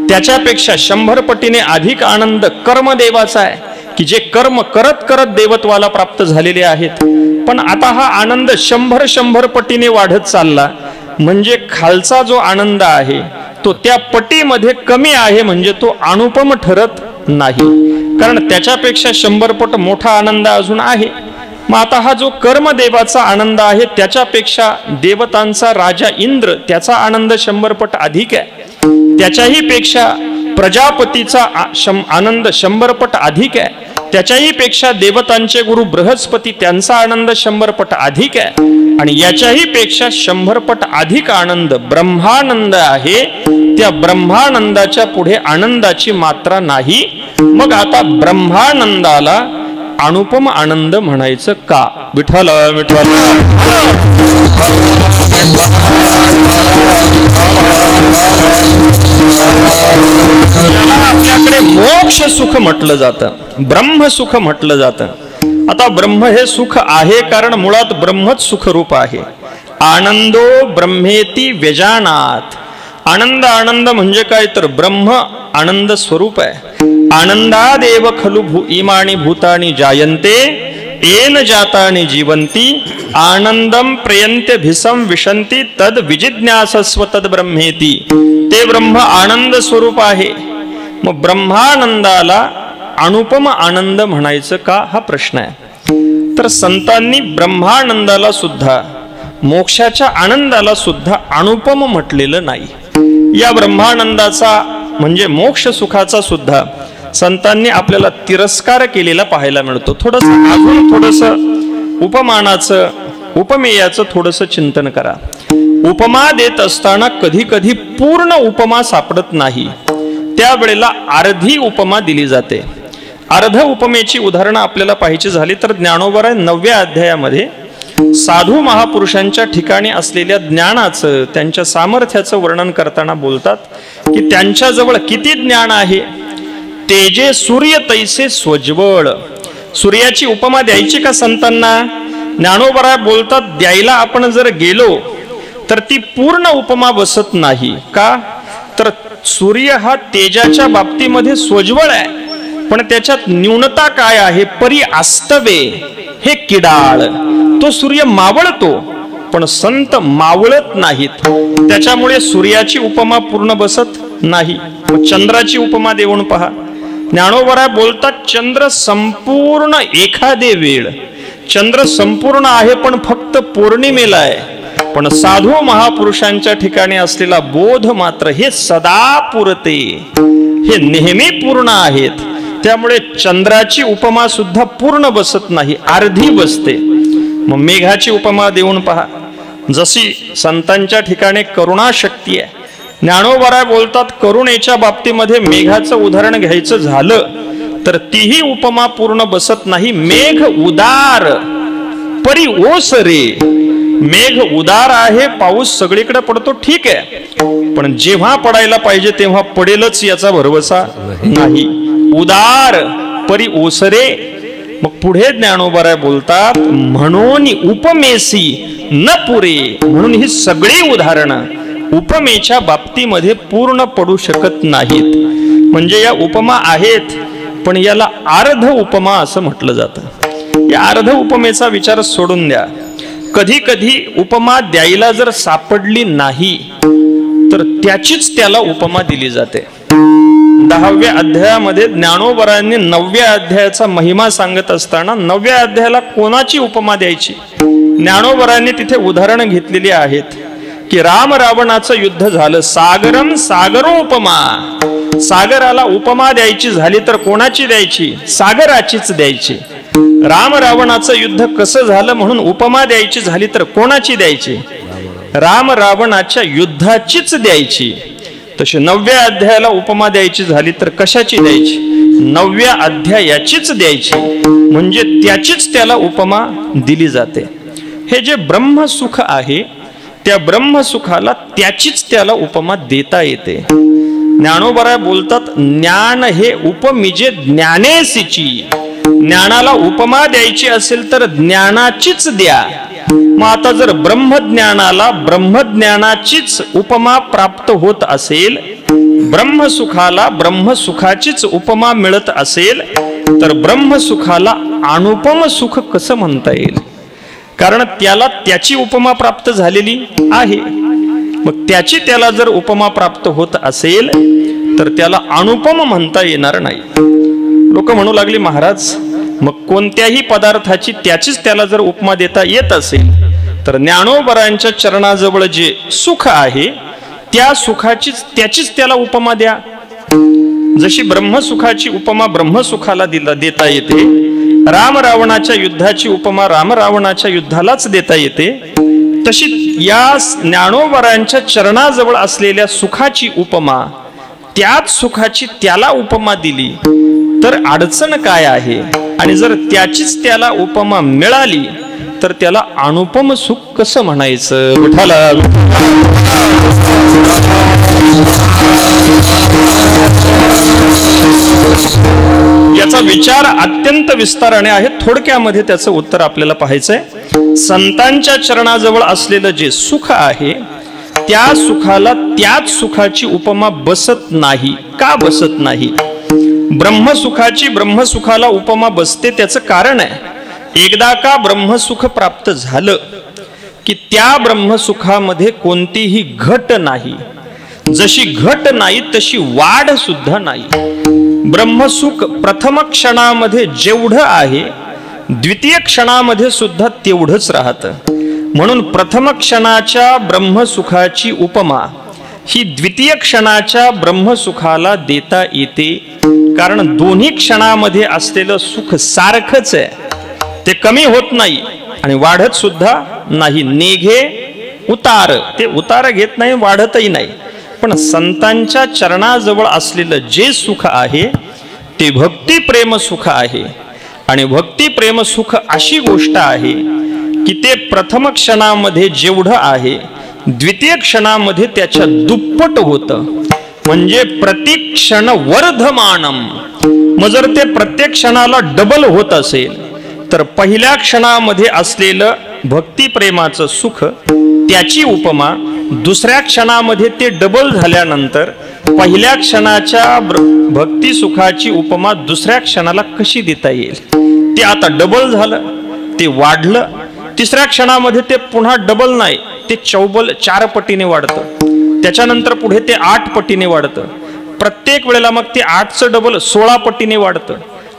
त्याच्यापेक्षा 100 पटीने अधिक आनंद कर्मदेवाचा आहे की जे कर्म करत करत देवत्वाला प्राप्त झालेले आहेत. पण आता हा आनंद 100 पटीने वाढत चालला. म्हणजे खालचा जो आनंद आहे तो त्या पटीमध्ये कमी आहे, म्हणजे तो अनुपम ठरत नाही, कारण त्याच्यापेक्षा 100 पट मोठा आनंद अजून आहे. मग आता हा जो कर्मदेवाचा आनंद आहे त्याच्यापेक्षा देवतांचा राजा इंद्र त्याचा आनंद 100 पट अधिक आहे. त्याच्याही पेक्षा प्रजापतीचा आनंद 100 पट अधिक आहे. त्याच्याही पेक्षा देवतांचे गुरु बृहस्पती त्यांचा आनंद 100 पट अधिक आहे. आणि याच्याही पेक्षा 100 पट अधिक आनंद ब्रह्मानंद आहे. त्या ब्रह्मानंदाच्या पुढे आनंदाची मात्रा नाही. मग आता ब्रह्मानंदाला अनुपम आनंद म्हणायचं का? विठ्ठल विठ्ठल. आपल्याकडे मोक्ष सुख म्हटलं जातं, ब्रह्म सुख म्हटलं जातं. आता ब्रह्म हे सुख आहे कारण मुळात ब्रह्मच सुखरूप आहे. आनंदो ब्रह्मेती व्यजानात. आनंद आनंद म्हणजे काय तर ब्रह्म आनंद स्वरूप आहे. आनंदादेव खलु इमानी भूतानी जायन्ते येन जातानि जीवन्ति आनंदम प्रयन्त्य भिसम विशन्ति तद विजिज्ञासस्व तद ब्रह्मेति. ते ब्रह्म आनंद स्वरूप आहे. मग ब्रह्मानंदाला अनुपम आनंद म्हणायचं का हा प्रश्न आहे. तर संतांनी ब्रह्मानंदाला सुद्धा मोक्षाच्या आनंदाला सुद्धा अनुपम म्हटलेलं नाही. या ब्रह्मानंदाचा म्हणजे मोक्ष सुखाचा सुद्धा संतांनी आपल्याला तिरस्कार केलेला पाहायला मिळतो. थोडस उपमानाचं उपमेयाचं थोडस चिंतन करा. उपमा देत असताना कधी कधी पूर्ण उपमा सापडत नाही, त्यावेळेला अर्धी उपमा दिली जाते. अर्ध उपमेची उदाहरणं आपल्याला पाहायची झाली तर ज्ञानोबा 9व्या अध्यायामध्ये साधू महापुरुषांच्या ठिकाणी असलेल्या ज्ञानाचं त्यांच्या सामर्थ्याचं वर्णन करताना बोलतात की त्यांच्याजवळ किती ज्ञान आहे. तेजे सूर्य तैसे स्वज्वळ. सूर्याची उपमा द्यायची का संतांना? ज्ञानोबा बोलतात द्यायला आपण जर गेलो तर ती पूर्ण उपमा बसत नाही. का तर सूर्य हा तेजाच्या बाबतीमध्ये स्वज्वळ आहे. पण त्याच्यात न्यूनता काय आहे? परी आस्तवे हे किडाळ. तो सूर्य मावळतो पण संत मावळत नाहीत, त्याच्यामुळे सूर्याची उपमा पूर्ण बसत नाही. चंद्राची उपमा देऊन पहा. ज्ञानोबा बोलतात, चंद्र संपूर्ण एखादे वेळ, चंद्र संपूर्ण आहे पण फक्त पौर्णिमेला आहे, पण साधू महापुरुषांच्या ठिकाणी असलेला बोध मात्र हे सदा पुरते, हे नेहमी पूर्ण आहेत. त्यामुळे चंद्राची उपमा सुद्धा पूर्ण बसत नाही, अर्धी बसते. मग मेघाची उपमा देऊन पहा. जशी संतांच्या ठिकाणी करुणाशक्ती आहे, ज्ञानोबा बोलतात करुणेच्या बाबतीमध्ये मेघाचं उदाहरण घ्यायचं झालं तर तीही उपमा पूर्ण बसत नाही. मेघ उदार परी ओसरे. मेघ उदार आहे, पाऊस सगळीकडे पडतो, ठीक आहे, पण जेव्हा पडायला पाहिजे तेव्हा पडेलच याचा भरवसा नाही. उदार परी ओसरे. मग पुढे ज्ञानोबा बोलतात, म्हणून उपमेसी न पुरे. म्हणून ही सगळी उदाहरणं उपमेच्या बाबतीमध्ये पूर्ण पडू शकत नाहीत. म्हणजे या उपमा आहेत पण याला अर्ध उपमा असं म्हटलं जातं. या अर्ध उपमेचा विचार सोडून द्या. कधी कधी उपमा द्यायला जर सापडली नाही तर त्याचीच त्याला उपमा दिली जाते. 10व्या अध्यायामध्ये ज्ञानोबरांनी 9व्या अध्यायाचा महिमा सांगत असताना 9व्या अध्यायाला कोणाची उपमा द्यायची? ज्ञानोबरांनी तिथे उदाहरण घेतलेली आहेत की राम रावणाचं युद्ध झालं, सागरम सागरोपमा. सागराला उपमा द्यायची झाली तर कोणाची द्यायची? सागराचीच द्यायची. राम रावणाचं युद्ध कसं झालं म्हणून उपमा द्यायची झाली तर कोणाची द्यायची? राम रावणाच्या युद्धाचीच द्यायची. तशी 9व्या अध्यायाला उपमा द्यायची झाली तर कशाची द्यायची? 9व्या अध्यायाचीच द्यायची, म्हणजे त्याचीच त्याला उपमा दिली जाते. हे जे ब्रह्मसुख आहे त्या ब्रह्मसुखाला त्याचीच त्याला उपमा देता येते. ज्ञानोबा बोलतात, ज्ञान हे उपमिजे ज्ञानेसीची. ज्ञानाला उपमा द्यायची असेल तर ज्ञानाचीच द्या. मग आता जर ब्रह्मज्ञानाला ब्रह्मज्ञानाचीच उपमा प्राप्त होत असेल, ब्रह्मसुखाला ब्रह्मसुखाचीच उपमा मिळत असेल, तर ब्रह्मसुखाला अनुपम सुख कसं म्हणता येईल? कारण त्याला त्याची उपमा प्राप्त झालेली आहे. मग त्याची त्याला जर उपमा प्राप्त होत असेल तर त्याला अनुपम म्हणता येणार नाही. लोक म्हणू लागली, महाराज मग कोणत्याही पदार्थाची त्याचीच त्याला जर उपमा देता येत असेल तर ज्ञानोबरांच्या चरणाजवळ जे सुख आहे त्या सुखाचीच त्याचीच त्याला उपमा द्या. जशी ब्रह्मसुखाची उपमा ब्रह्मसुखाला देता येते, राम रावणाच्या युद्धाची उपमा राम रावणाच्या युद्धालाच देता येते, तशी या ज्ञानोबरांच्या चरणाजवळ असलेल्या सुखाची उपमा त्याच सुखाची त्याला उपमा दिली तर अडचण काय आहे? आणि जर त्याचीच त्याला उपमा मिळाली तर त्याला अनुपम सुख कसं म्हणायचं? विठ्ठला याचा विचार अत्यंत विस्ताराने आहे. थोडक्यामध्ये त्याचं उत्तर आपल्याला पाहायचंय. संतांच्या चरणाजवळ असलेलं जे सुख आहे त्या सुखाला त्याच सुखाची उपमा बसत नाही. का बसत नाही? ब्रह्मसुखाची ब्रह्मसुखाला उपमा बसते, त्याचं कारण आहे, एकदा का ब्रह्मसुख प्राप्त झालं की त्या ब्रह्मसुखामध्ये कोणतीही घट नाही. जशी घट नाही तशी वाढ सुद्धा नाही. ब्रह्मसुख प्रथम क्षणामध्ये जेवढं आहे द्वितीय क्षणामध्ये सुद्धा तेवढंच राहतं. म्हणून प्रथम क्षणाच्या ब्रह्मसुखाची उपमा ही द्वितीय क्षणाच्या ब्रह्मसुखाला देता येते. कारण दोन्ही क्षणामध्ये असलेलं सुख सारखंच आहे, ते कमी होत नाही आणि वाढत सुद्धा नाही. नेघे उतार, ते उतार घेत नाही, वाढतही नाही. पण संतांच्या चरणाजवळ असलेलं जे सुख आहे ते भक्ती प्रेम सुख आहे. आणि भक्ती प्रेम सुख अशी गोष्ट आहे की ते प्रथम क्षणामध्ये जेवढं आहे द्वितीय क्षणामध्ये त्याच्या दुप्पट होतं. म्हणजे प्रतिक्षण वर्धमानम. मग जर ते प्रत्येक क्षणाला डबल होत असेल तर पहिल्या क्षणामध्ये असलेलं भक्ती प्रेमाचं सुख त्याची उपमा दुसऱ्या क्षणामध्ये ते डबल झाल्यानंतर पहिल्या क्षणाच्या भक्ती सुखाची उपमा दुसऱ्या क्षणाला कशी देता येईल? ते आता डबल झालं, ते वाढलं. तिसऱ्या क्षणामध्ये ते पुन्हा डबल नाही, ते चौबल 4 पटीने वाढतं. त्याच्यानंतर पुढे ते 8 पटीने वाढतं. प्रत्येक वेळेला मग ते 8चं डबल 16 पटीने वाढतं.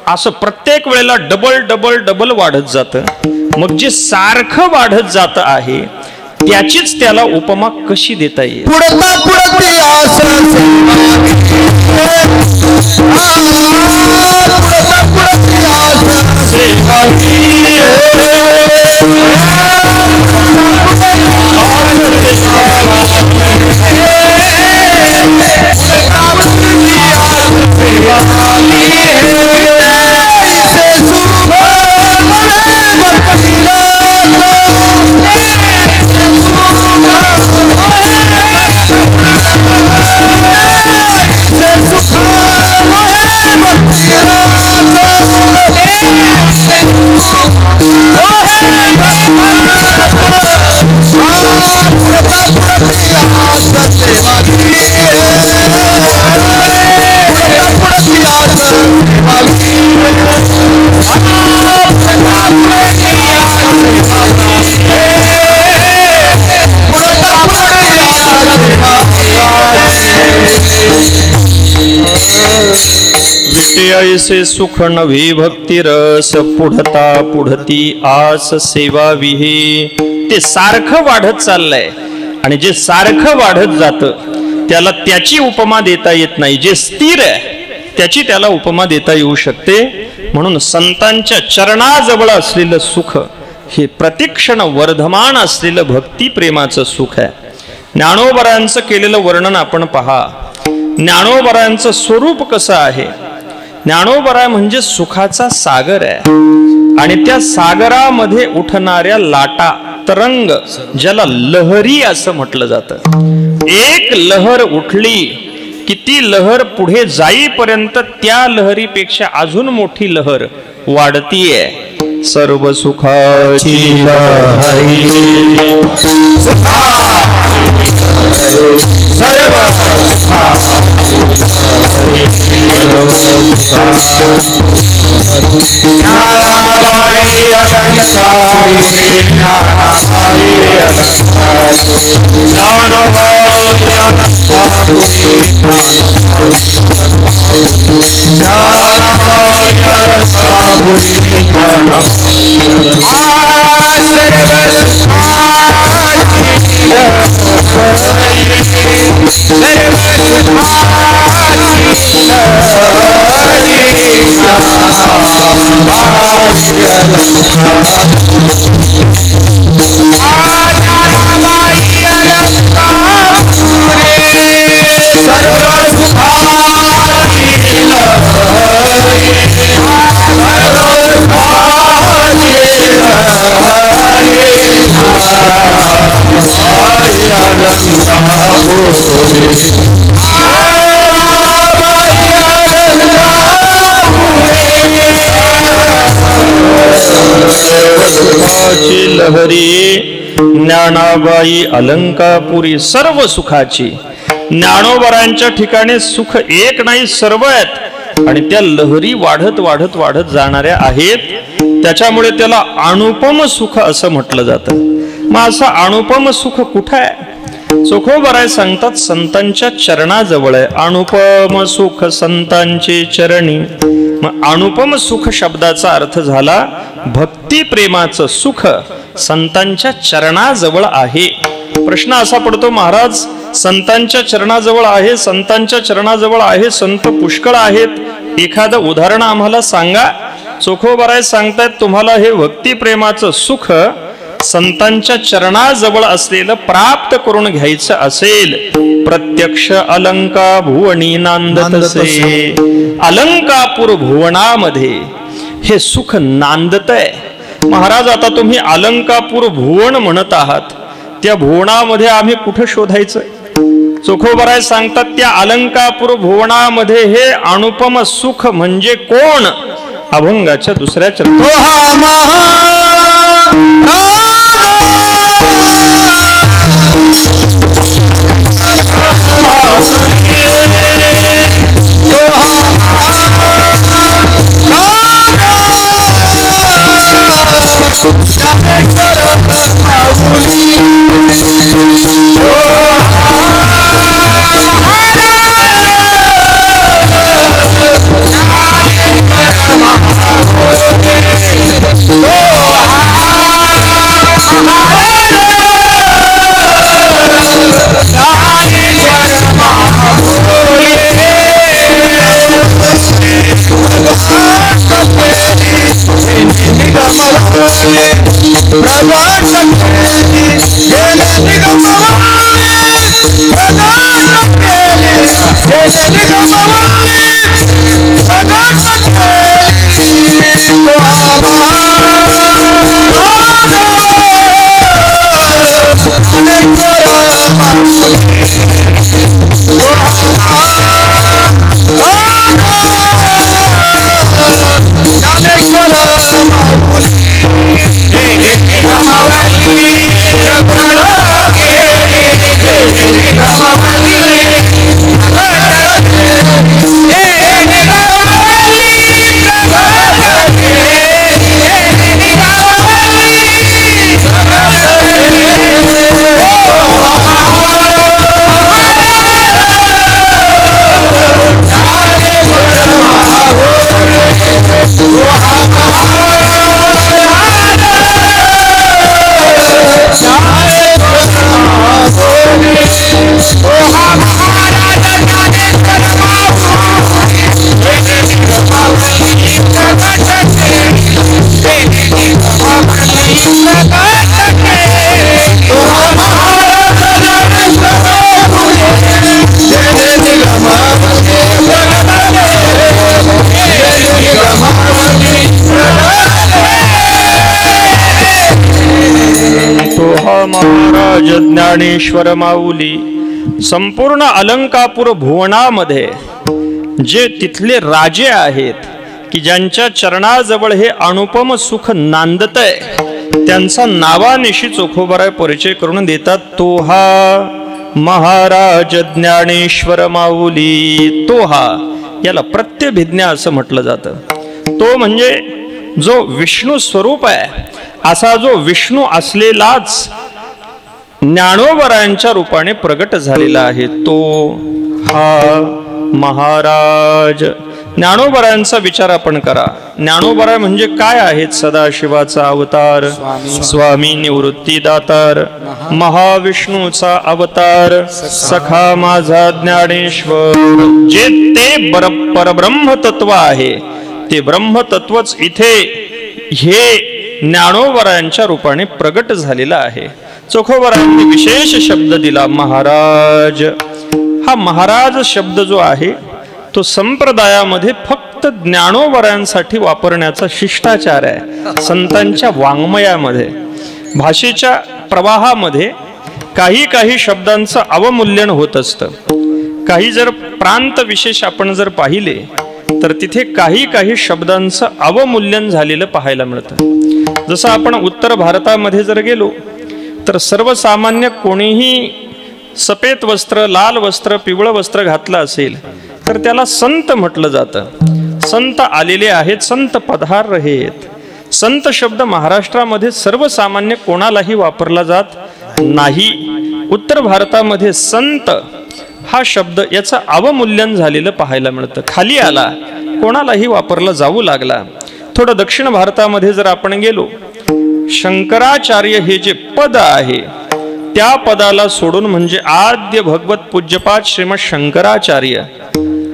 असं प्रत्येक वेळेला डबल डबल डबल वाढत जातं. मग जे सारखं वाढत जात आहे त्याचीच त्याला उपमा कशी देता येईल? ऐसे सुख नवी भक्ती रस पुढता पुढती आस सेवा विहे. ते सारखं वाढत चाललंय आणि जे सारखं वाढत जातं त्याला त्याची उपमा देता येत नाही. जे स्थिर आहे त्याची त्याला उपमा देता येऊ शकते. म्हणून संतांच्या चरणाजवळ असलेलं सुख हे प्रतिक्षण वर्धमान असलेलं भक्ती प्रेमाचं सुख आहे. ज्ञानोबरायांचं केलेलं वर्णन आपण पहा. ज्ञानोबरायांचं स्वरूप कसं आहे? ज्ञानोबराय म्हणजे सुखाचा सागर आहे आणि त्या सागरामध्ये उठणाऱ्या लाटा, तरंग, ज्याला लहरी असं म्हटलं जातं. एक लहर उठली की ती लहर पुढे जाईपर्यंत त्या लहरीपेक्षा अजून मोठी लहर वाढतीये. सर्व सुखाची लहरी लहरी ज्ञानाबाई अलंकापुरी. सर्व सुखाची ज्ञानोबरांच्या ठिकाणी सुख एक नाही, सर्व आहेत आणि त्या लहरी वाढत वाढत वाढत जाणाऱ्या आहेत. त्याच्यामुळे त्याला अनुपम सुख असं म्हटलं जातं. मग असं अनुपम सुख कुठं आहे? चोखोबराय सांगतात संतांच्या चरणाजवळ आहे. अनुपम सुख संतांचे चरणी. मग अनुपम सुख शब्दाचा अर्थ झाला भक्ती प्रेमाचं सुख संतांच्या चरणाजवळ आहे. प्रश्न असा पडतो, महाराज संतांच्या चरणाजवळ आहे, संतांच्या चरणाजवळ आहे, संत पुष्कळ आहेत, एखादं उदाहरण आम्हाला सांगा. चोखोबराय सांगतात तुम्हाला हे भक्ती प्रेमाचं सुख संतांच्या चरणाजवळ असलेलं प्राप्त करून घ्यायचं असेल, प्रत्यक्ष अलंका भुवनी नांदतसे. अलंकापूर भुवनामध्ये हे सुख नांदतय. महाराज आता तुम्ही अलंकापूर भुवन म्हणत आहात, त्या भुवनामध्ये आम्ही कुठं शोधायचं? चोखोबराय सांगतात त्या अलंकापूर भुवनामध्ये हे अनुपम सुख म्हणजे कोण? अभंगाच्या दुसऱ्या चरणात महाराज ज्ञानेश्वर माऊली संपूर्ण अलंकापूर भुवनामध्ये जे तिथले राजे आहेत की ज्यांच्या चरणाजवळ हे अनुपम सुख नांदतय, त्यांचा नावानिशी चोखोबराय परिचय करून देतात. तो हा महाराज ज्ञानेश्वर माऊली. तो हा याला प्रत्यभिज्ञा असं म्हटलं जातं. तो म्हणजे जो विष्णू स्वरूप आहे, असा जो विष्णू असलेलाच ज्ञानोबरायांच्या रूपाने प्रगट झालेला आहे. तो हा महाराज. ज्ञानोबरायांचा विचार आपण करा. ज्ञानोबराय म्हणजे काय आहेत? सदाशिवाचा अवतार, स्वामी निवृत्तीदातार, महाविष्णूचा अवतार, सखा माझा ज्ञानेश्वर. जे ते परब्रह्म तत्व आहे, ते ब्रह्मतत्वच इथे हे ज्ञानोबरायांच्या रूपाने प्रगट झालेला आहे. चोखोबरायांनी विशेष शब्द दिला महाराज. हा महाराज शब्द जो आहे तो संप्रदायामध्ये फक्त ज्ञानोबरायांसाठी वापरण्याचा शिष्टाचार आहे. संतांच्या वाङ्मयामध्ये, भाषेच्या प्रवाहामध्ये काही शब्दांचं अवमूल्यन होत असतं. काही जर प्रांत विशेष आपण जर पाहिले तर तिथे काही शब्दांचं अवमूल्यन झालेलं पाहायला मिळतं. जसं आपण उत्तर भारतामध्ये जर गेलो तर सर्वसामान्य कोणीही सफेद वस्त्र, लाल वस्त्र, पिवळं वस्त्र घातलं असेल तर त्याला संत म्हटलं जातं. संत आलेले आहेत, संत पधार आहेत. संत शब्द महाराष्ट्रामध्ये सर्वसामान्य कोणालाही वापरला जात नाही. उत्तर भारतामध्ये संत हा शब्द याचं अवमूल्यन झालेलं पाहायला मिळतं. खाली आला, कोणालाही वापरला जाऊ लागला. थोडं दक्षिण भारतामध्ये जर आपण गेलो, शंकराचार्य हे जे पद आहे त्या पदाला सोडून म्हणजे आद्य भगवत पूज्यपाद श्रीमद शंकराचार्य,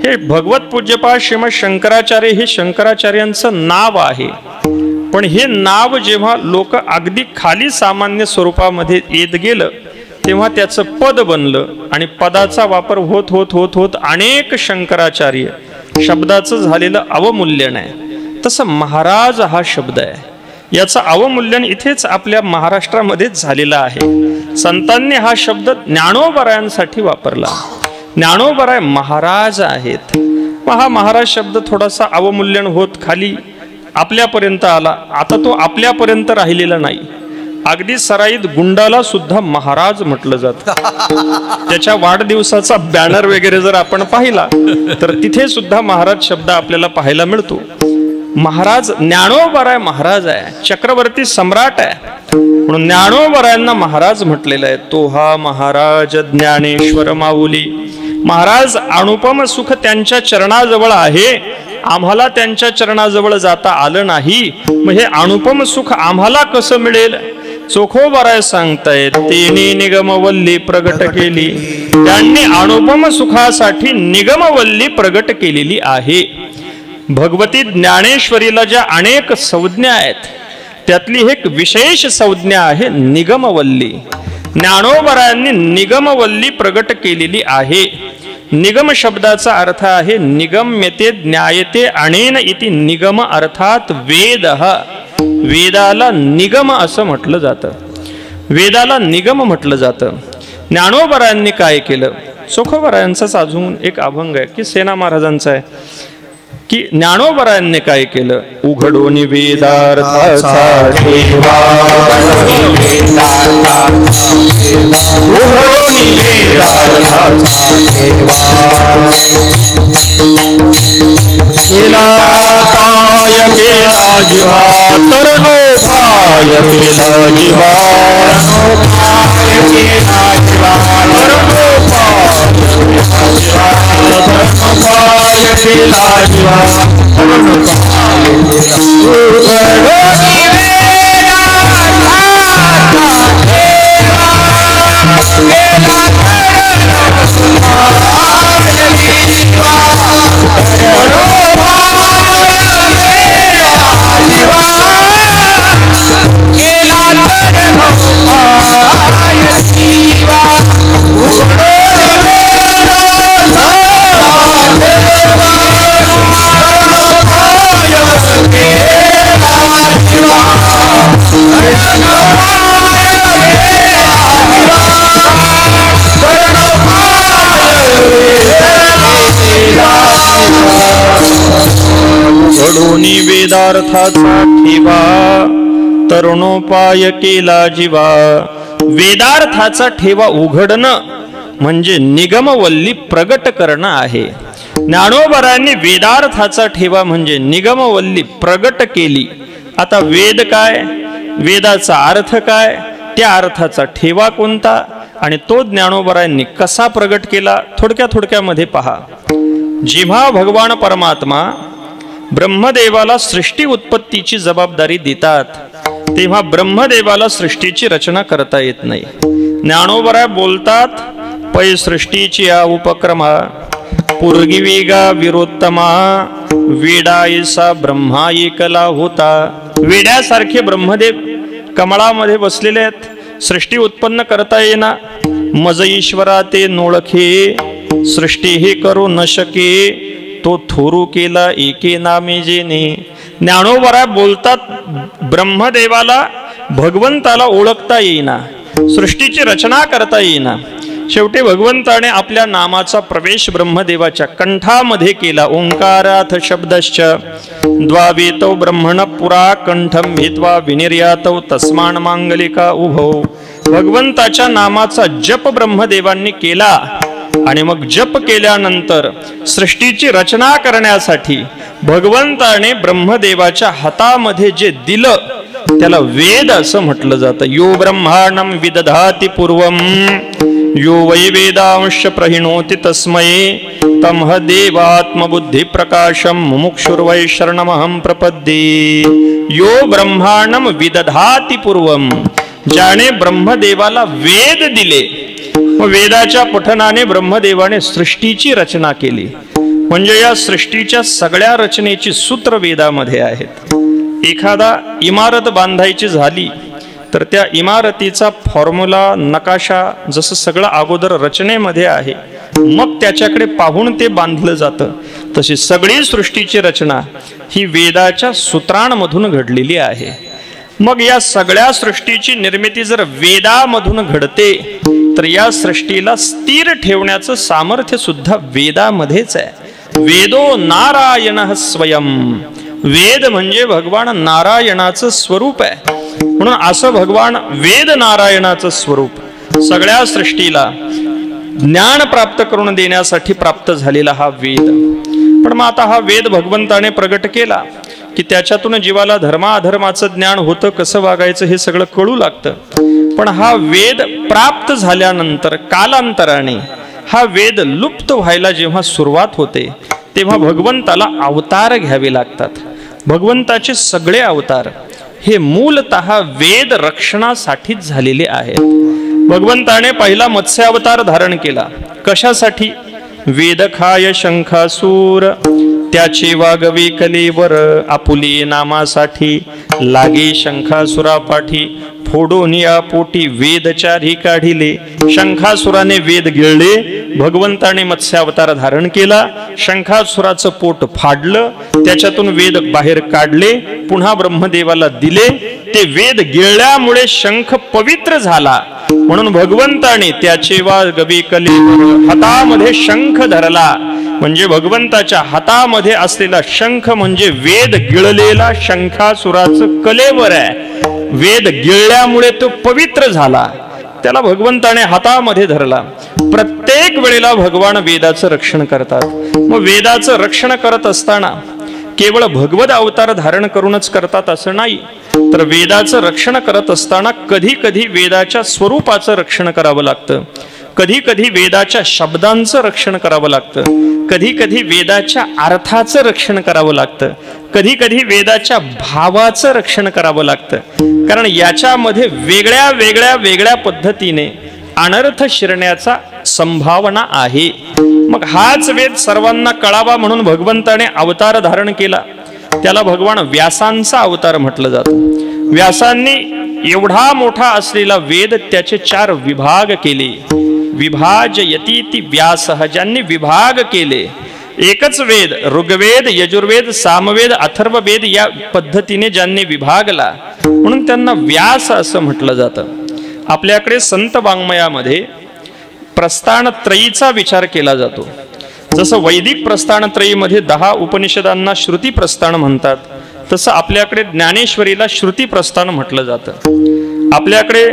हे भगवत पूज्यपाद श्रीमद शंकराचार्य हे शंकराचार्यांचं नाव आहे. पण हे नाव जेव्हा लोक अगदी खाली सामान्य स्वरूपामध्ये येत गेलं तेव्हा त्याचं पद बनलं आणि पदाचा वापर होत होत होत होत अनेक शंकराचार्य शब्दाचं झालेलं अवमूल्यन आहे. तसं महाराज हा शब्द आहे, याचं अवमूल्यन इथेच आपल्या महाराष्ट्रामध्येच झालेलं आहे. संतांनी हा शब्द ज्ञानोबरायांसाठी वापरला. ज्ञानोबराय महाराज आहेत. मग हा महाराज शब्द थोडासा अवमूल्यन होत खाली आपल्यापर्यंत आला. आता तो आपल्यापर्यंत राहिलेला नाही. अगदी सराईत गुंडाला सुद्धा महाराज म्हटलं जातं. त्याच्या वाढदिवसाचा बॅनर वगैरे जर आपण पाहिला तर तिथे सुद्धा महाराज शब्द आपल्याला पाहायला मिळतो. महाराज ज्ञानोबराय महाराज आहे, चक्रवर्ती सम्राट आहे, म्हणून ज्ञानोबरायांना महाराज म्हटलेलं आहे. तो हा महाराज ज्ञानेश्वर माऊली. महाराज अनुपम सुख त्यांच्या चरणाजवळ आहे, आम्हाला त्यांच्या चरणाजवळ जाता आलं नाही, मग हे अनुपम सुख आम्हाला कसं मिळेल? चोखोबराय सांगतायत, तेनी निगमवल्ली प्रगट केली. त्यांनी अनुपम सुखासाठी निगमवल्ली प्रगट केलेली आहे. भगवती ज्ञानेश्वरीला ज्या अनेक संज्ञा आहेत त्यातली एक विशेष संज्ञा आहे निगमवल्ली. ज्ञानोबरायांनी निगमवल्ली प्रगट केलेली आहे. निगम शब्दाचा अर्थ आहे निगम्यते ज्ञायते अनेन इति निगम अर्थात वेद. वेदाला निगम असं म्हटलं जातं, वेदाला निगम म्हटलं जातं. ज्ञानोबरायांनी काय केलं? चोखोबरायांचाच अजून एक अभंग आहे की सेना महाराजांचा आहे की ज्ञानोबरायांनी काय केलं? उघडोनी वेदार्थाचा ठेवा, उघडोनी वेदार्थाचा ठेवा, केला काय केला जीवा, तरणो काय केला जीवा, केला जीवा, तरणो केला जीवा, घडोनी वेदार्थाचा ठेवा, तरुणोपाय केला जीवा. वेदार्थाचा ठेवा उघडणं म्हणजे निगमवल्ली प्रगट करणं आहे. ज्ञानोबरायांनी वेदार्थाचा ठेवा म्हणजे निगमवल्ली प्रगट केली. आता वेद काय, वेदाचा अर्थ काय, त्या अर्थाचा ठेवा कोणता आणि तो ज्ञानोबरायांनी कसा प्रगट केला? थोडक्यामध्ये पहा. जेव्हा भगवान परमात्मा ब्रह्मदेवाला सृष्टी उत्पत्तीची जबाबदारी देतात तेव्हा ब्रह्मदेवाला सृष्टीची रचना करता येत नाही. ज्ञानोबराय बोलतात, पै सृष्टीची या उपक्रमा, पूर्गिवेगा विरोत्तमा, वेडायसा ब्रह्मा एकला होता. वेड्यासारखे ब्रह्मदेव कमळामध्ये बसलेले आहेत, सृष्टी उत्पन्न करता येईना. मज ईश्वरा ते नोळखे, सृष्टी हे करू न शके, तो थोरू केला एके नामे जेने. ज्ञानोबराय बोलतात, ब्रह्मदेवाला भगवंताला ओळखता येईना, सृष्टीची रचना करता येईना. शेवटी भगवंताने आपल्या नामाचा प्रवेश ब्रह्मदेवाच्या कंठामध्ये केला. ओंकाराथ शब्दश्च द्वावेतौ ब्रह्मण पुरा कंठम भित्वा विनिर्यातौ तस्मान मांगलिका उभौ. भगवंताच्या नामाचा जप ब्रह्मदेवांनी केला आणि मग जप केल्यानंतर सृष्टीची रचना करण्यासाठी भगवंताने ब्रह्मदेवाच्या हातामध्ये जे दिलं त्याला वेद असं म्हटलं जातं. यो ब्रह्मांडं विदधाति पूर्वम, यो वै वेदांश प्रहिणोति तस्मै, तमह देवात्मबुद्धी प्रकाशम मुमुक्षुर्वै शरणमहं प्रपद्ये. यो ब्रह्मांडं विदधाति पूर्वम, ज्याने ब्रह्मदेवाला वेद दिले, वेदाच्या पठनाने ब्रह्मदेवाने सृष्टीची रचना केली. म्हणजे या सृष्टीच्या सगळ्या रचनेची सूत्र वेदामध्ये आहेत. एखादा इमारत बांधायची झाली तर त्या इमारतीचा फॉर्म्युला, नकाशा जसं सगळं अगोदर रचनेमध्ये आहे, मग त्याच्याकडे पाहून ते बांधलं जातं. तशी सगळी सृष्टीची रचना ही वेदाच्या सूत्रांमधून घडलेली आहे. मग या सगळ्या सृष्टीची निर्मिती जर वेदामधून घडते तर या सृष्टीला स्थिर ठेवण्याचं सामर्थ्य सुद्धा वेदामध्येच आहे. वेदो नारायण स्वयं, वेद म्हणजे भगवान नारायणाचं स्वरूप आहे. म्हणून असं भगवान वेद नारायणाचं स्वरूप सगळ्या सृष्टीला ज्ञान प्राप्त करून देण्यासाठी प्राप्त झालेला हा वेद. पण मग आता हा वेद भगवंताने प्रगट केला की त्याच्यातून जीवाला धर्माअधर्माचं ज्ञान होतं, कसं वागायचं हे सगळं कळू लागतं. पण हा वेद प्राप्त झाल्यानंतर कालांतराने हा वेद लुप्त व्हायला जेव्हा सुरुवात होते तेव्हा भगवंताला अवतार घ्यावे लागतात. भगवंताचे सगळे अवतार हे मूलतः वेद रक्षणासाठीच झालेले आहेत. भगवंताने पहिला मत्स्य अवतार धारण केला. कशासाठी? वेद खाय शंखासूर त्याचे वागवे कलेवर, आपुले नामासाठी लागे शंखासुरा पाठी, फोडून या पोटी वेदचारी काढिले. शंखासुराने वेद गिळले, भगवंताने मत्स्य अवतार धारण केला, शंखासुराचं पोट फाडलं, त्याच्यातून वेद बाहेर काढले, पुन्हा ब्रह्मदेवाला दिले. ते वेद गिळल्यामुळे शंख पवित्र झाला, म्हणून भगवंताने त्याचे वागवे कलेवर हातामध्ये शंख धरला. म्हणजे भगवंताच्या हातामध्ये असलेला शंख म्हणजे वेद गिळलेला शंखासुराचं कलेवर आहे. वेद गिळल्यामुळे तो पवित्र झाला, त्याला भगवंताने हातामध्ये धरला. प्रत्येक वेळेला भगवान वेदाचं रक्षण करतात. मग वेदाचं रक्षण करत असताना केवळ भगवत अवतार धारण करूनच करतात असं नाही, तर वेदाचं रक्षण करत असताना कधी कधी वेदाच्या स्वरूपाचं रक्षण करावं लागतं, कधी कधी वेदाच्या शब्दांचं रक्षण करावं लागतं, कधी कधी वेदाच्या अर्थाचं रक्षण करावं लागतं, कधी कधी वेदाच्या भावाचं रक्षण करावं लागतं. कारण याच्यामध्ये वेगळ्या वेगळ्या वेगळ्या पद्धतीने अनर्थ शिरण्याचा संभावना आहे. मग हाच वेद सर्वांना कळावा म्हणून भगवंताने अवतार धारण केला. त्याला भगवान व्यासांचा अवतार म्हटलं जातं. व्यासांनी एवढा मोठा असलेला वेद त्याचे 4 विभाग केले. विभाजयतीति व्यासः, ज्यांनी विभाग केले. एकच वेद ऋग्वेद, यजुर्वेद, सामवेद, अथर्ववेद या पद्धतीने ज्यांनी विभागला म्हणून त्यांना व्यास असं म्हटलं जातं. आपल्याकडे संत वाङ्मयामध्ये प्रस्थानत्रयीचा विचार केला जातो. जसं वैदिक प्रस्थानत्रयीमध्ये 10 उपनिषदांना श्रुती प्रस्थान म्हणतात, तसं आपल्याकडे ज्ञानेश्वरीला श्रुती प्रस्थान म्हटलं जातं. आपल्याकडे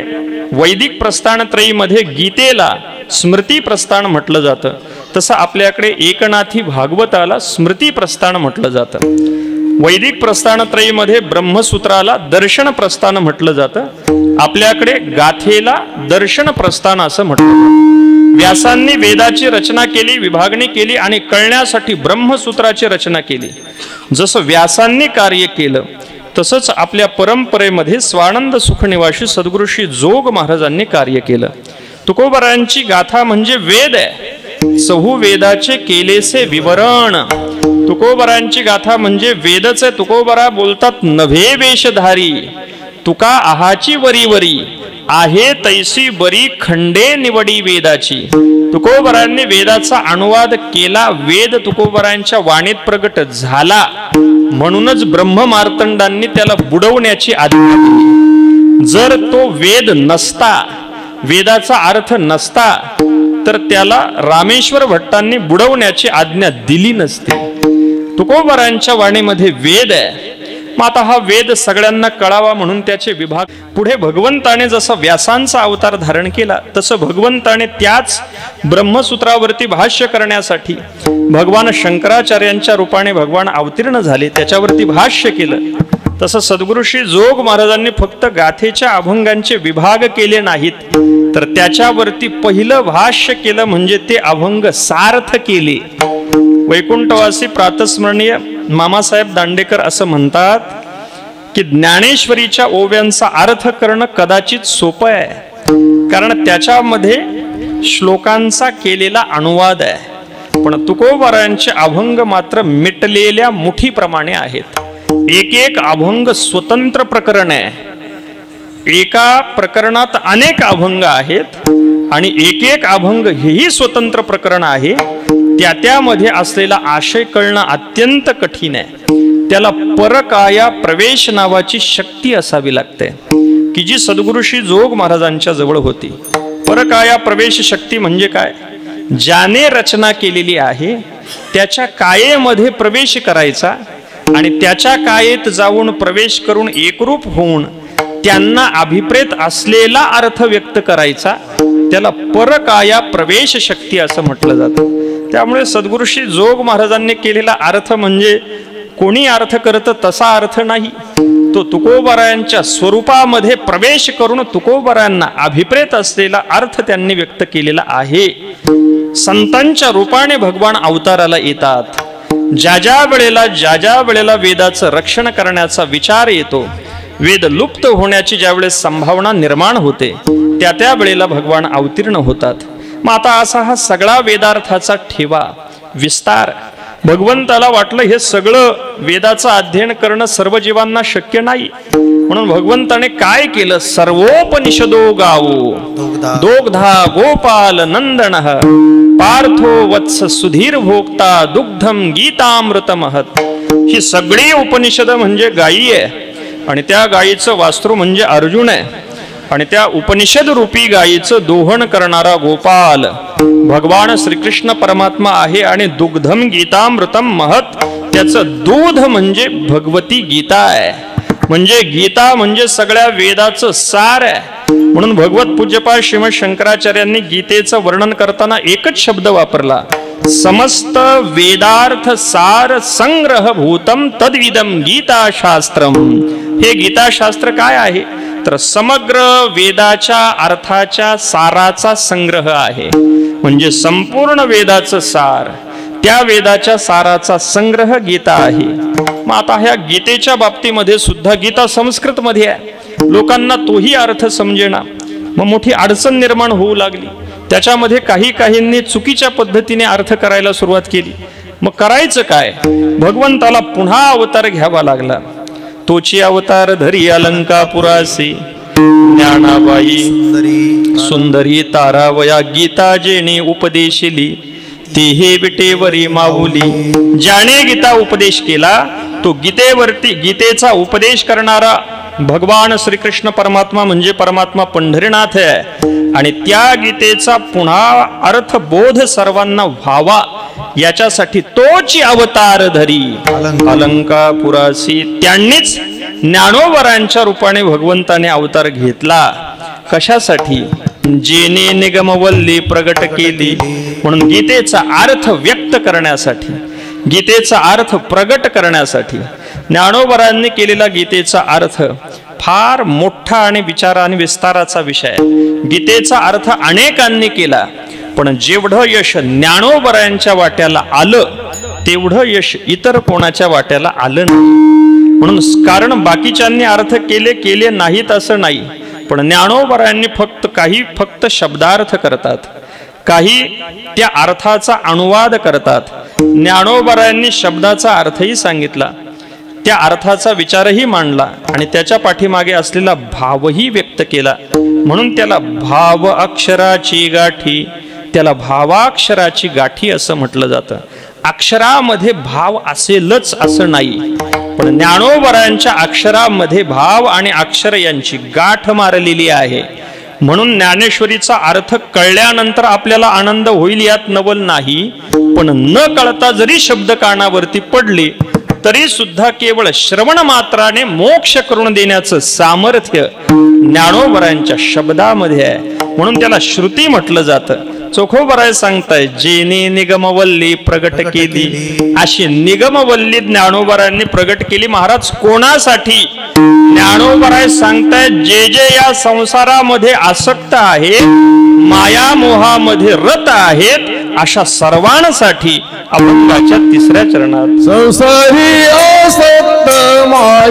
वैदिक प्रस्थानत्रयीमध्ये गीतेला स्मृती प्रस्थान म्हटलं जातं, तसं आपल्याकडे एकनाथी भागवताला स्मृती प्रस्थान म्हटलं जातं. वैदिक प्रस्थानत्रयीमध्ये ब्रह्मसूत्राला दर्शन प्रस्थान म्हटलं जातं, आपल्याकडे गाथेला दर्शन प्रस्थान असं म्हटलं जातं. व्यासांनी वेदाची रचना केली, विभागणी केली आणि कळण्यासाठी ब्रह्मसूत्राची रचना केली. जसं व्यासांनी कार्य केलं तसंच आपल्या परंपरेमध्ये स्वानंद सुखनिवासी सद्गुरू श्री जोग महाराजांनी कार्य केलं. तुकोबारायांची गाथा म्हणजे वेद आहे. चहू वेदाचे केलेसे विवरण. तुकोबारायांची गाथा म्हणजे वेदच आहे. तुकोबारा बोलतात नभे वेशधारी तुका आहाची वरी वरी आहे तैसी बरी खंडे निवडी वेदाची. तुकोबारांनी वेदाचा अनुवाद केला. वेद तुकोबारांच्या वाणीत प्रगट झाला म्हणूनच ब्रह्म मार्तंडांनी त्याला बुडवण्याची आज्ञा दिली. जर तो वेद नसता, वेदाचा अर्थ नसता, तर त्याला रामेश्वर भट्टांनी बुडवण्याची आज्ञा दिली नसती. तुकोबारांच्या वाणीमध्ये वेद आहे. मग आता हा वेद सगळ्यांना कळावा म्हणून त्याचे विभाग. पुढे भगवंताने जसा व्यासांचा अवतार धारण केला तसं भगवंताने त्याच ब्रह्मसूत्रावरती भाष्य करण्यासाठी भगवान शंकराचार्यांच्या रूपाने भगवान अवतीर्ण झाले, त्याच्यावरती भाष्य केलं. तसं सद्गुरू श्री जोग महाराजांनी फक्त गाथेच्या अभंगांचे विभाग केले नाहीत, तर त्याच्यावरती पहिलं भाष्य केलं म्हणजे ते अभंग सार्थ केले. वैकुंठवासी प्रातस्मरणीय मामासाहेब दांडेकर असं म्हणतात की ज्ञानेश्वरीच्या ओव्यांचा अर्थ करणं कदाचित सोपं आहे, कारण त्याच्यामध्ये श्लोकांचा केलेला अनुवाद आहे. पण तुकोबारायांचे अभंग मात्र मिटलेल्या मुठीप्रमाणे आहेत. एक एक अभंग स्वतंत्र प्रकरण आहे. एका प्रकरणात अनेक अभंग आहेत आणि एक एक अभंग हेही स्वतंत्र प्रकरण आहे. त्यामध्ये असलेला आशय कळणं अत्यंत कठीण आहे. त्याला परकाया प्रवेश नावाची शक्ती असावी लागते की जी सद्गुरू श्री जोग महाराजांच्या जवळ होती. परकाया प्रवेश शक्ती म्हणजे काय? ज्याने रचना केलेली आहे त्याच्या कायेमध्ये प्रवेश करायचा आणि त्याच्या कायेत जाऊन प्रवेश करून एकरूप होऊन त्यांना अभिप्रेत असलेला अर्थ व्यक्त करायचा. त्याला परकाया प्रवेश शक्ती असं म्हटलं जातं. त्यामुळे सद्गुरू श्री जोग महाराजांनी केलेला अर्थ म्हणजे कोणी अर्थ करतं तसा अर्थ नाही, तो तुकोबारायांच्या स्वरूपामध्ये प्रवेश करून तुकोबारायांना अभिप्रेत असलेला अर्थ त्यांनी व्यक्त केलेला आहे. संतांच्या रूपाने भगवान अवताराला येतात. ज्या ज्या वेळेला वेदाचं रक्षण करण्याचा विचार येतो, वेद लुप्त होण्याची ज्यावेळेस संभावना निर्माण होते, त्या वेळेला भगवान अवतीर्ण होतात. मग आता असा हा सगळा वेदार्थाचा ठेवा विस्तार, भगवंताला वाटलं हे सगळं वेदाचं अध्ययन करणं सर्व जीवांना शक्य नाही, म्हणून भगवंताने काय केलं, सर्वोपनिषदो गावो दोग्धा गोपाल नंदनः पार्थो वत्स सुधीर भोक्ता दुग्धम गीतामृत महत. ही सगळी उपनिषद म्हणजे गायी आहे, आणि त्या गायीचं वास्त्रू म्हणजे अर्जुन आहे, आणि त्या उपनिषद रूपी गायीचं दोहन करणारा गोपाल भगवान श्रीकृष्ण परमात्मा आहे. आणि दुग्धम गीतामृतम महत, त्याचं दूध म्हणजे भगवती गीता आहे. म्हणजे गीता म्हणजे सगळ्या वेदाचं सार आहे. म्हणून भगवत पूज्यपाद श्रीमद शंकराचार्यांनी गीतेचं वर्णन करताना एकच शब्द वापरला, समस्त वेदार्थ सार संग्रह भूतम तद्विदम गीताशास्त्रम. हे गीताशास्त्र काय आहे, तर समग्र वेदाच्या अर्थाच्या साराचा संग्रह आहे. म्हणजे संपूर्ण वेदाचं सार, त्या वेदाच्या साराचा संग्रह गीता आहे. मग आता ह्या गीतेच्या बाबतीमध्ये सुद्धा, गीता संस्कृत मध्ये आहे, लोकांना तोही अर्थ समजेना, मग मोठी अडचण निर्माण होऊ लागली. त्याच्यामध्ये काहींनी चुकीच्या पद्धतीने अर्थ करायला सुरुवात केली. मग करायचं काय, भगवंताला पुन्हा अवतार घ्यावा लागला. तोची अवतार धरी अलंकापुरासी ज्ञानाबाई सुंदरी तारावया गीता जेणे उपदेशिली ते हे विटेवरी माऊली. ज्याने गीता उपदेश केला तो गीतेचा उपदेश करणारा भगवान श्रीकृष्ण परमात्मा म्हणजे परमात्मा पंढरीनाथ आहे. आणि त्या गीतेचा पुन्हा अर्थ बोध सर्वांना व्हावा याच्यासाठी तोची अवतार धरी अलंकापुरासी. त्यांनीच ज्ञानोबरांच्या रूपाने भगवंताने अवतार घेतला. कशासाठी, जेने निगमवल्ली प्रगट केली, म्हणून गीतेचा अर्थ व्यक्त करण्यासाठी, गीतेचा अर्थ प्रगट करण्यासाठी. ज्ञानोबरांनी केलेला गीतेचा अर्थ फार मोठा आणि विचार आणि विस्ताराचा विषय आहे. गीतेचा अर्थ अनेकांनी केला, पण जेवढं यश ज्ञानोबरायांच्या वाट्याला आलं तेवढं यश इतर कोणाच्या वाट्याला आलं नाही. म्हणून कारण बाकीच्यांनी अर्थ केले नाहीत असं नाही, पण ज्ञानोबरायांनी फक्त शब्दार्थ करतात, काही त्या अर्थाचा अनुवाद करतात. ज्ञानोबरायांनी शब्दाचा अर्थही सांगितला, त्या अर्थाचा विचारही मांडला, आणि त्याच्या पाठीमागे असलेला भावही व्यक्त केला. म्हणून त्याला भाव अक्षराची गाठी, त्याला भावाक्षराची गाठी असं म्हटलं जातं. अक्षरामध्ये भाव असेलच असं नाही, पण ज्ञानोबरायांच्या अक्षरामध्ये भाव आणि अक्षर यांची गाठ मारलेली आहे. म्हणून ज्ञानेश्वरीचा अर्थ कळल्यानंतर आपल्याला आनंद होईल यात नवल नाही, पण न कळता जरी शब्द कानावरती पडले तरी सुद्धा केवळ श्रवण मात्राने मोक्ष करून देण्याचं सामर्थ्य ज्ञानोबरायांच्या शब्दामध्ये आहे. म्हणून त्याला श्रुती म्हटलं जातं. चोखोबराय सांगताय, जेने निगमवल्ली प्रगट केली. अशी निगमवल्ली ज्ञानोबरायांनी प्रगट केली. महाराज कोणासाठी, ज्ञानोबराय सांगताय, जे या संसारामध्ये आसक्त आहे, माया मोहामध्ये रत आहेत, अशा सर्वांसाठी. अभंगाच्या 3ऱ्या चरणात संसारी आसक्त माया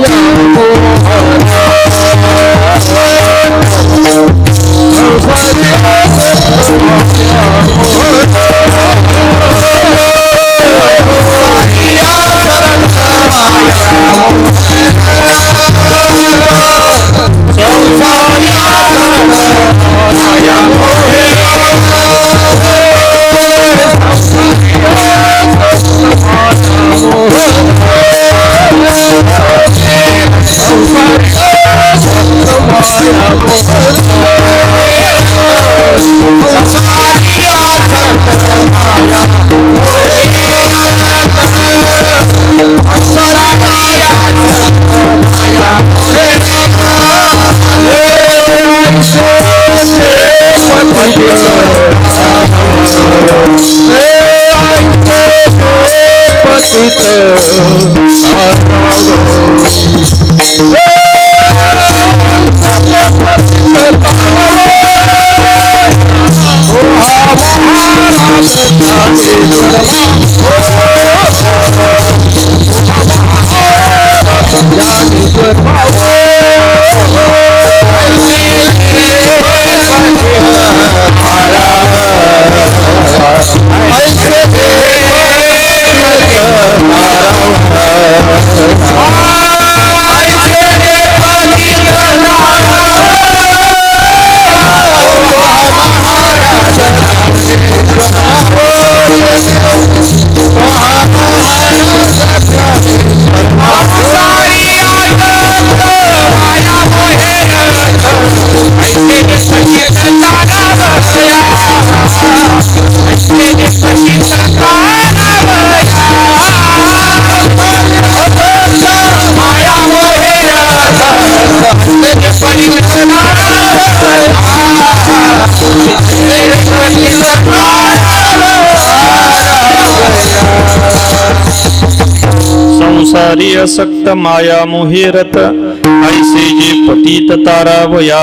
संसारी असक्त माया मोहिरत ऐसे जे पतित तारावया.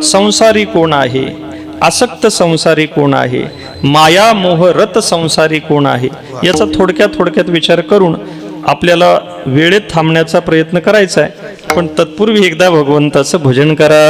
संसारी कोण आहे, आसक्त संसारी कोण आहे, माया मोहरत संसारी कोण आहे, याचा थोडक्यात विचार करून आपल्याला वेळेत थांबण्याचा प्रयत्न करायचा आहे. पण तत्पूर्वी एकदा भगवंताचं भजन करा.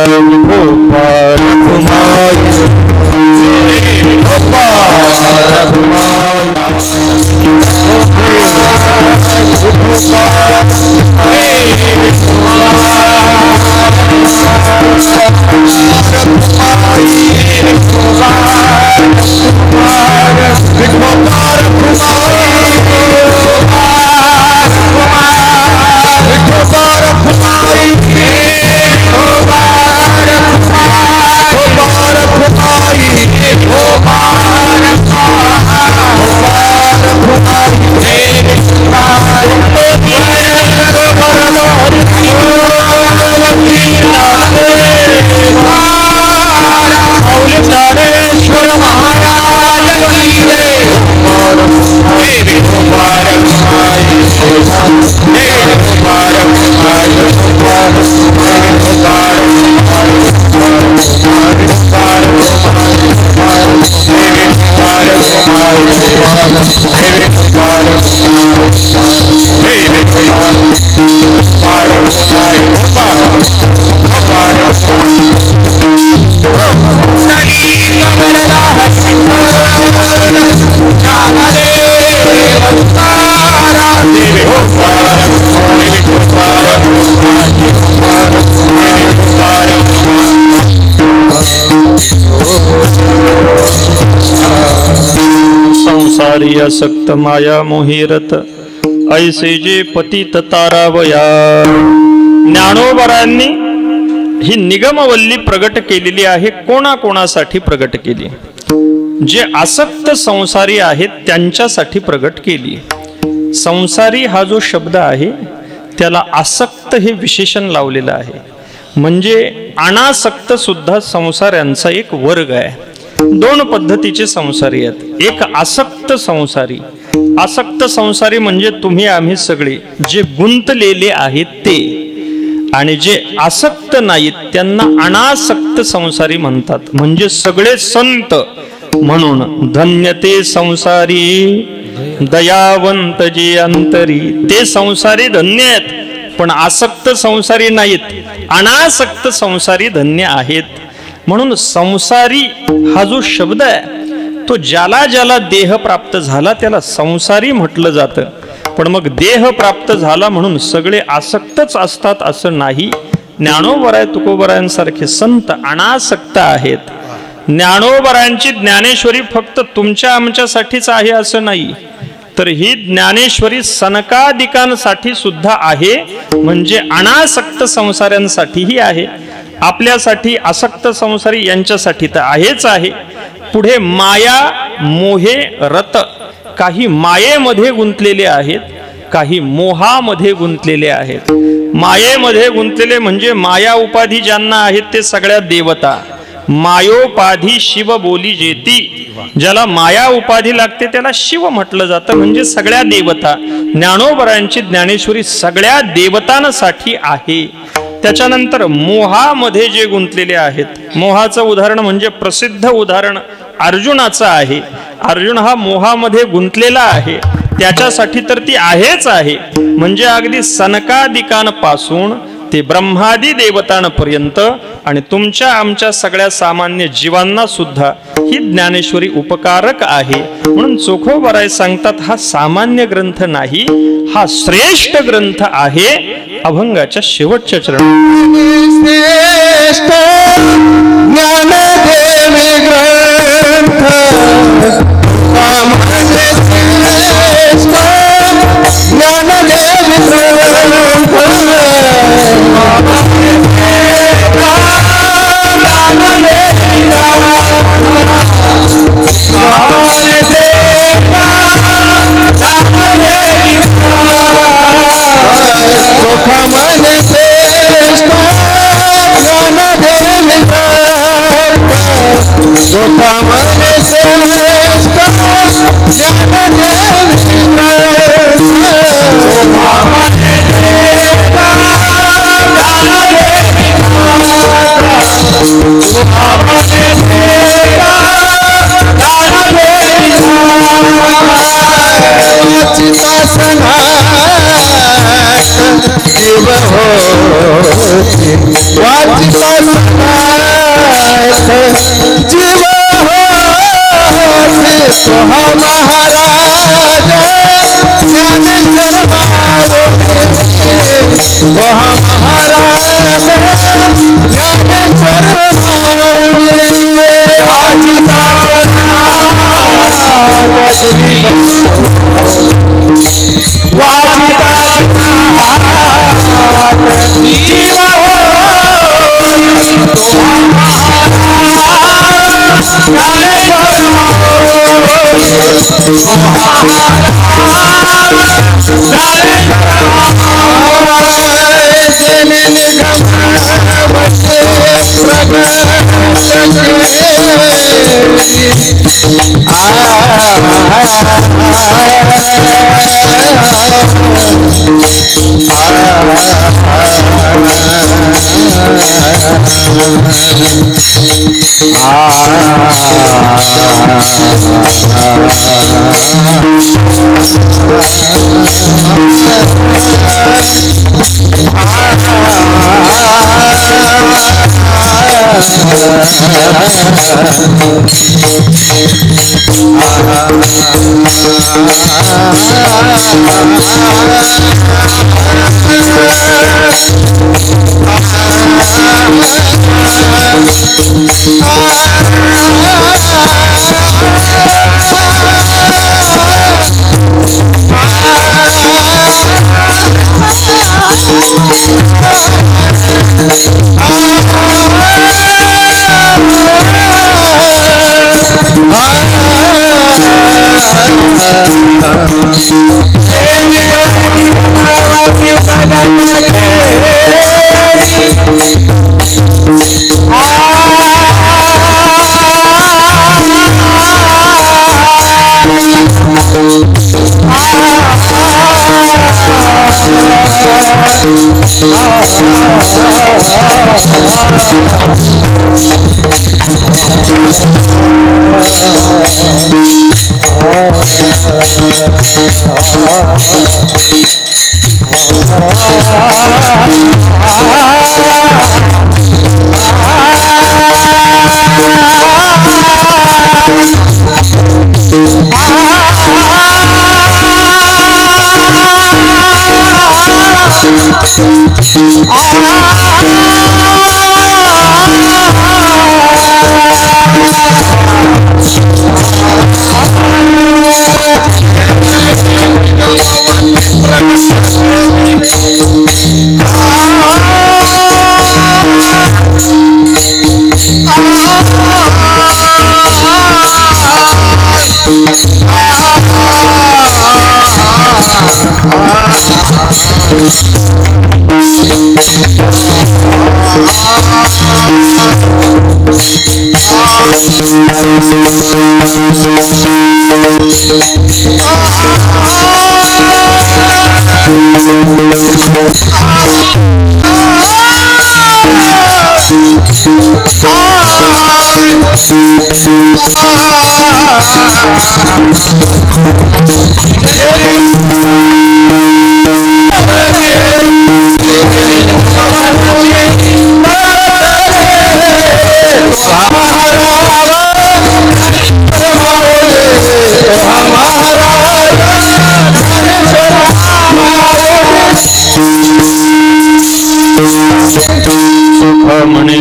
संसारी असक्त माया मोहिरत ऐसे जे पतित तारावया. ज्ञानोबरांनी ही निगमवल्ली प्रगट केलेली आहे. कोणाकोणासाठी प्रगट केली? जे आसक्त संसारी आहेत त्यांच्यासाठी प्रगट केली. संसारी हा जो शब्द आहे त्याला आसक्त हे विशेषण लावलेलं आहे. म्हणजे अनासक्त सुद्धा संसाऱ्यांचा एक वर्ग आहे. दोन पद्धतीचे संसारी आहेत. एक आसक्त संसारी. आसक्त संसारी म्हणजे तुम्ही आम्ही सगळे जे गुंतलेले आहेत ते, आणि जे आसक्त नाहीत त्यांना अनासक्त संसारी म्हणतात. म्हणजे सगळे संत. म्हणून धन्य ते संसारी दयावंत जे अंतरी. ते संसारी धन्य आहेत, पण आसक्त संसारी नाहीत. अनासक्त संसारी धन्य आहेत. म्हणून संसारी हा जो शब्द आहे तो ज्याला ज्याला देह प्राप्त झाला त्याला संसारी म्हटलं जातं. पण मग देह प्राप्त झाला म्हणून सगळे आसक्तच असतात असं नाही. ज्ञानोबराय तुकोबरायांसारखे संत अनासक्त आहेत. ज्ञानोबरायांची ज्ञानेश्वरी फक्त तुमच्या आमच्यासाठीच आहे असं नाही, तर ही ज्ञानेश्वरी सनकादिकांसाठी सुद्धा आहे. म्हणजे अनासक्त संसाऱ्यांसाठीही आहे. आपल्यासाठी आसक्त संसारी यांच्यासाठी तर आहेच आहे. पुढे माया मोहे रत. काही मायेमध्ये गुंतलेले आहेत, काही मोहामध्ये गुंतलेले आहेत. मायेमध्ये गुंतलेले म्हणजे माया उपाधी ज्यांना आहेत ते सगळ्या देवता. मायोपाधी शिव बोली जेती. ज्याला माया उपाधी लागते त्याला शिव म्हटलं जातं, म्हणजे सगळ्या देवता. ज्ञानोबरायांची ज्ञानेश्वरी सगळ्या देवतांसाठी आहे. त्याच्यानंतर मोहामध्ये जे गुंतलेले आहेत, मोहाचं उदाहरण म्हणजे प्रसिद्ध उदाहरण अर्जुनाचं आहे. अर्जुन हा मोहामध्ये गुंतलेला आहे, त्याच्यासाठी तर ती आहेच आहे. म्हणजे अगदी सनकादिकांपासून ते ब्रह्मादी देवतांपर्यंत आणि तुमच्या आमच्या सगळ्या सामान्य जीवांना सुद्धा ही ज्ञानेश्वरी उपकारक आहे. म्हणून चोखोबराय सांगतात हा सामान्य ग्रंथ नाही, हा श्रेष्ठ ग्रंथ आहे. अभंगाच्या शेवटच्या चरणात श्रेष्ठ ज्ञानदेवी ग्रंथ ज्ञानदेवी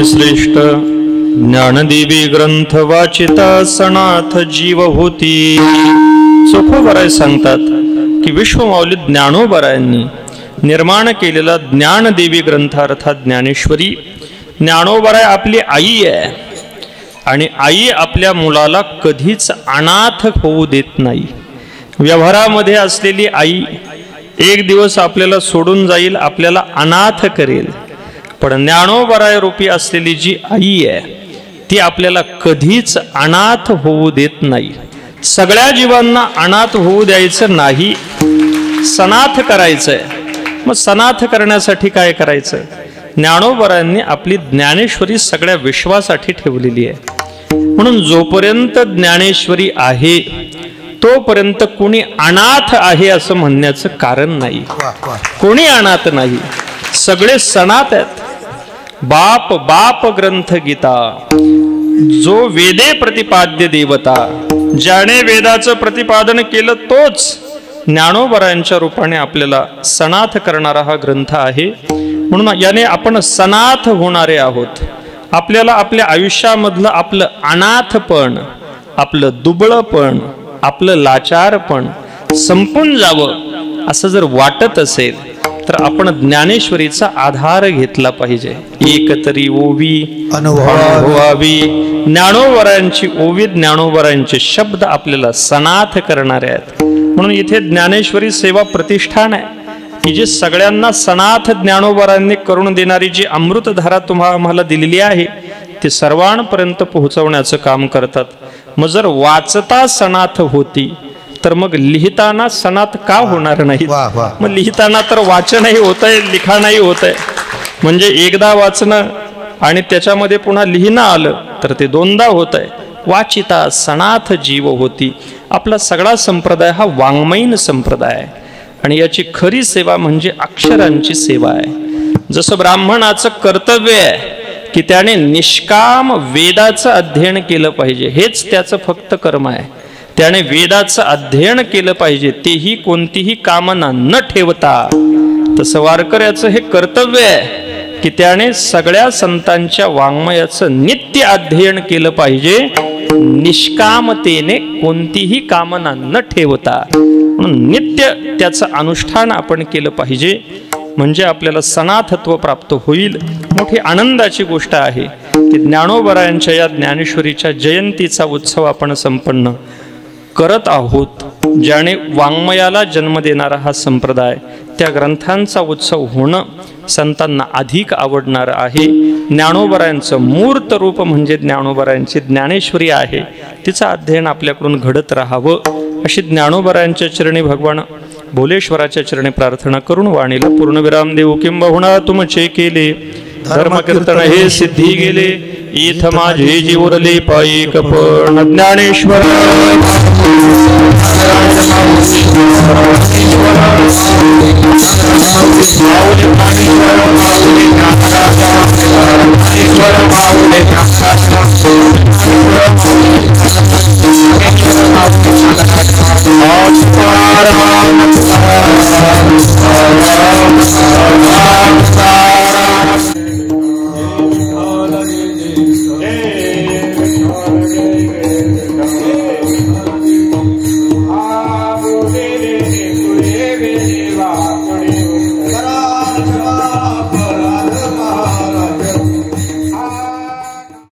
श्रेष्ठ ज्ञानदेवी ग्रंथ वाचिता सनाथ जीव होती. सुखोबराय सांगतात की विश्वमाऊली ज्ञानोबरायांनी निर्माण केलेला ज्ञानदेवी ग्रंथ अर्थात ज्ञानेश्वरी. ज्ञानोबराय आपली आई आहे आणि आई आपल्या मुलाला कधीच अनाथ होऊ देत नाही. व्यवहारामध्ये असलेली आई एक दिवस आपल्याला सोडून जाईल, आपल्याला अनाथ करेल, पण ज्ञानोबराय रूपी असलेली जी आई आहे ती आपल्याला कधीच अनाथ होऊ देत नाही. सगळ्या जीवांना अनाथ होऊ द्यायचं नाही, सनाथ करायचंय. मग सनाथ करण्यासाठी काय करायचं? ज्ञानोबरायांनी आपली ज्ञानेश्वरी सगळ्या विश्वासाठी ठेवलेली आहे. म्हणून जोपर्यंत ज्ञानेश्वरी आहे तोपर्यंत कोणी अनाथ आहे असं म्हणण्याचं कारण नाही. कोणी अनाथ नाही, सगळे सनाथ आहेत. बाप बाप ग्रंथ गीता, जो वेदे प्रतिपाद्य देवता, ज्याने वेदाचं प्रतिपादन केलं तोच ज्ञानोबरायांच्या रूपाने आपल्याला सनाथ करणारा हा ग्रंथ आहे. म्हणून याने आपण सनाथ होणारे आहोत. आपल्याला आपल्या आयुष्यामधलं आपलं अनाथपण, आपलं दुबळपण, आपलं लाचारपण संपून जावं असं जर वाटत असेल तर आपण ज्ञानेश्वरीचा आधार घेतला पाहिजे. एकतरी ओवी अनुभवावी. ज्ञानोबरायांची ओवी, ज्ञानोबरायांचे शब्द आपल्याला सनाथ करणारे आहेत. म्हणून इथे ज्ञानेश्वरी सेवा प्रतिष्ठान आहे की जी सगळ्यांना सनाथ ज्ञानोबरांनी करून देणारी जी अमृतधारा आम्हाला दिलेली आहे ती सर्वांपर्यंत पोहोचवण्याचं काम करतात. मग जर वाचता सनाथ होती तर मग लिहिताना सनाथ का होणार नाही? मग लिहिताना तर वाचनही होत आहे, लिखाणही होत आहे. म्हणजे एकदा वाचणं आणि त्याच्यामध्ये पुन्हा लिहिणं आलं तर ते दोनदा होत आहे. वाचिता सनाथ जीव होती. आपला सगळा संप्रदाय हा वाङ्मयीन संप्रदाय आहे आणि याची खरी सेवा म्हणजे अक्षरांची सेवा आहे. जसं ब्राह्मणाचं कर्तव्य आहे की त्याने निष्काम वेदाचं अध्ययन केलं पाहिजे, हेच त्याचं फक्त कर्म आहे. त्याने वेदाचं अध्ययन केलं पाहिजे, तेही कोणतीही कामना न ठेवता. तसं वारकऱ्याचं हे कर्तव्य आहे की त्याने सगळ्या संतांच्या वाङ्मयाचं नित्य अध्ययन केलं पाहिजे, निष्कामतेने, कोणतीही कामना न ठेवता. म्हणून नित्य त्याचं अनुष्ठान आपण केलं पाहिजे, म्हणजे आपल्याला सनाथत्व प्राप्त होईल. मोठी आनंदाची गोष्ट आहे की ज्ञानोबरायांच्या या ज्ञानेश्वरीच्या जयंतीचा उत्सव आपण संपन्न करत आहोत. ज्याने वाङ्मयाला जन्म देणारा हा संप्रदाय, त्या ग्रंथांचा उत्सव होणं संतांना अधिक आवडणार आहे. ज्ञानोबरायांचं मूर्त रूप म्हणजे ज्ञानोबरायांची ज्ञानेश्वरी आहे, तिचं अध्ययन आपल्याकडून घडत राहावं अशी ज्ञानोबरायांच्या चरणी भगवान भोलेश्वराच्या चरणी प्रार्थना करून वाणीला पूर्णविराम देऊ. किंबहुना तुमचे केले धर्मकीर्तन हे सिद्धी गेले, इथ माझे जीवरले पायी कपण. ज्ञानेश्वर माऊली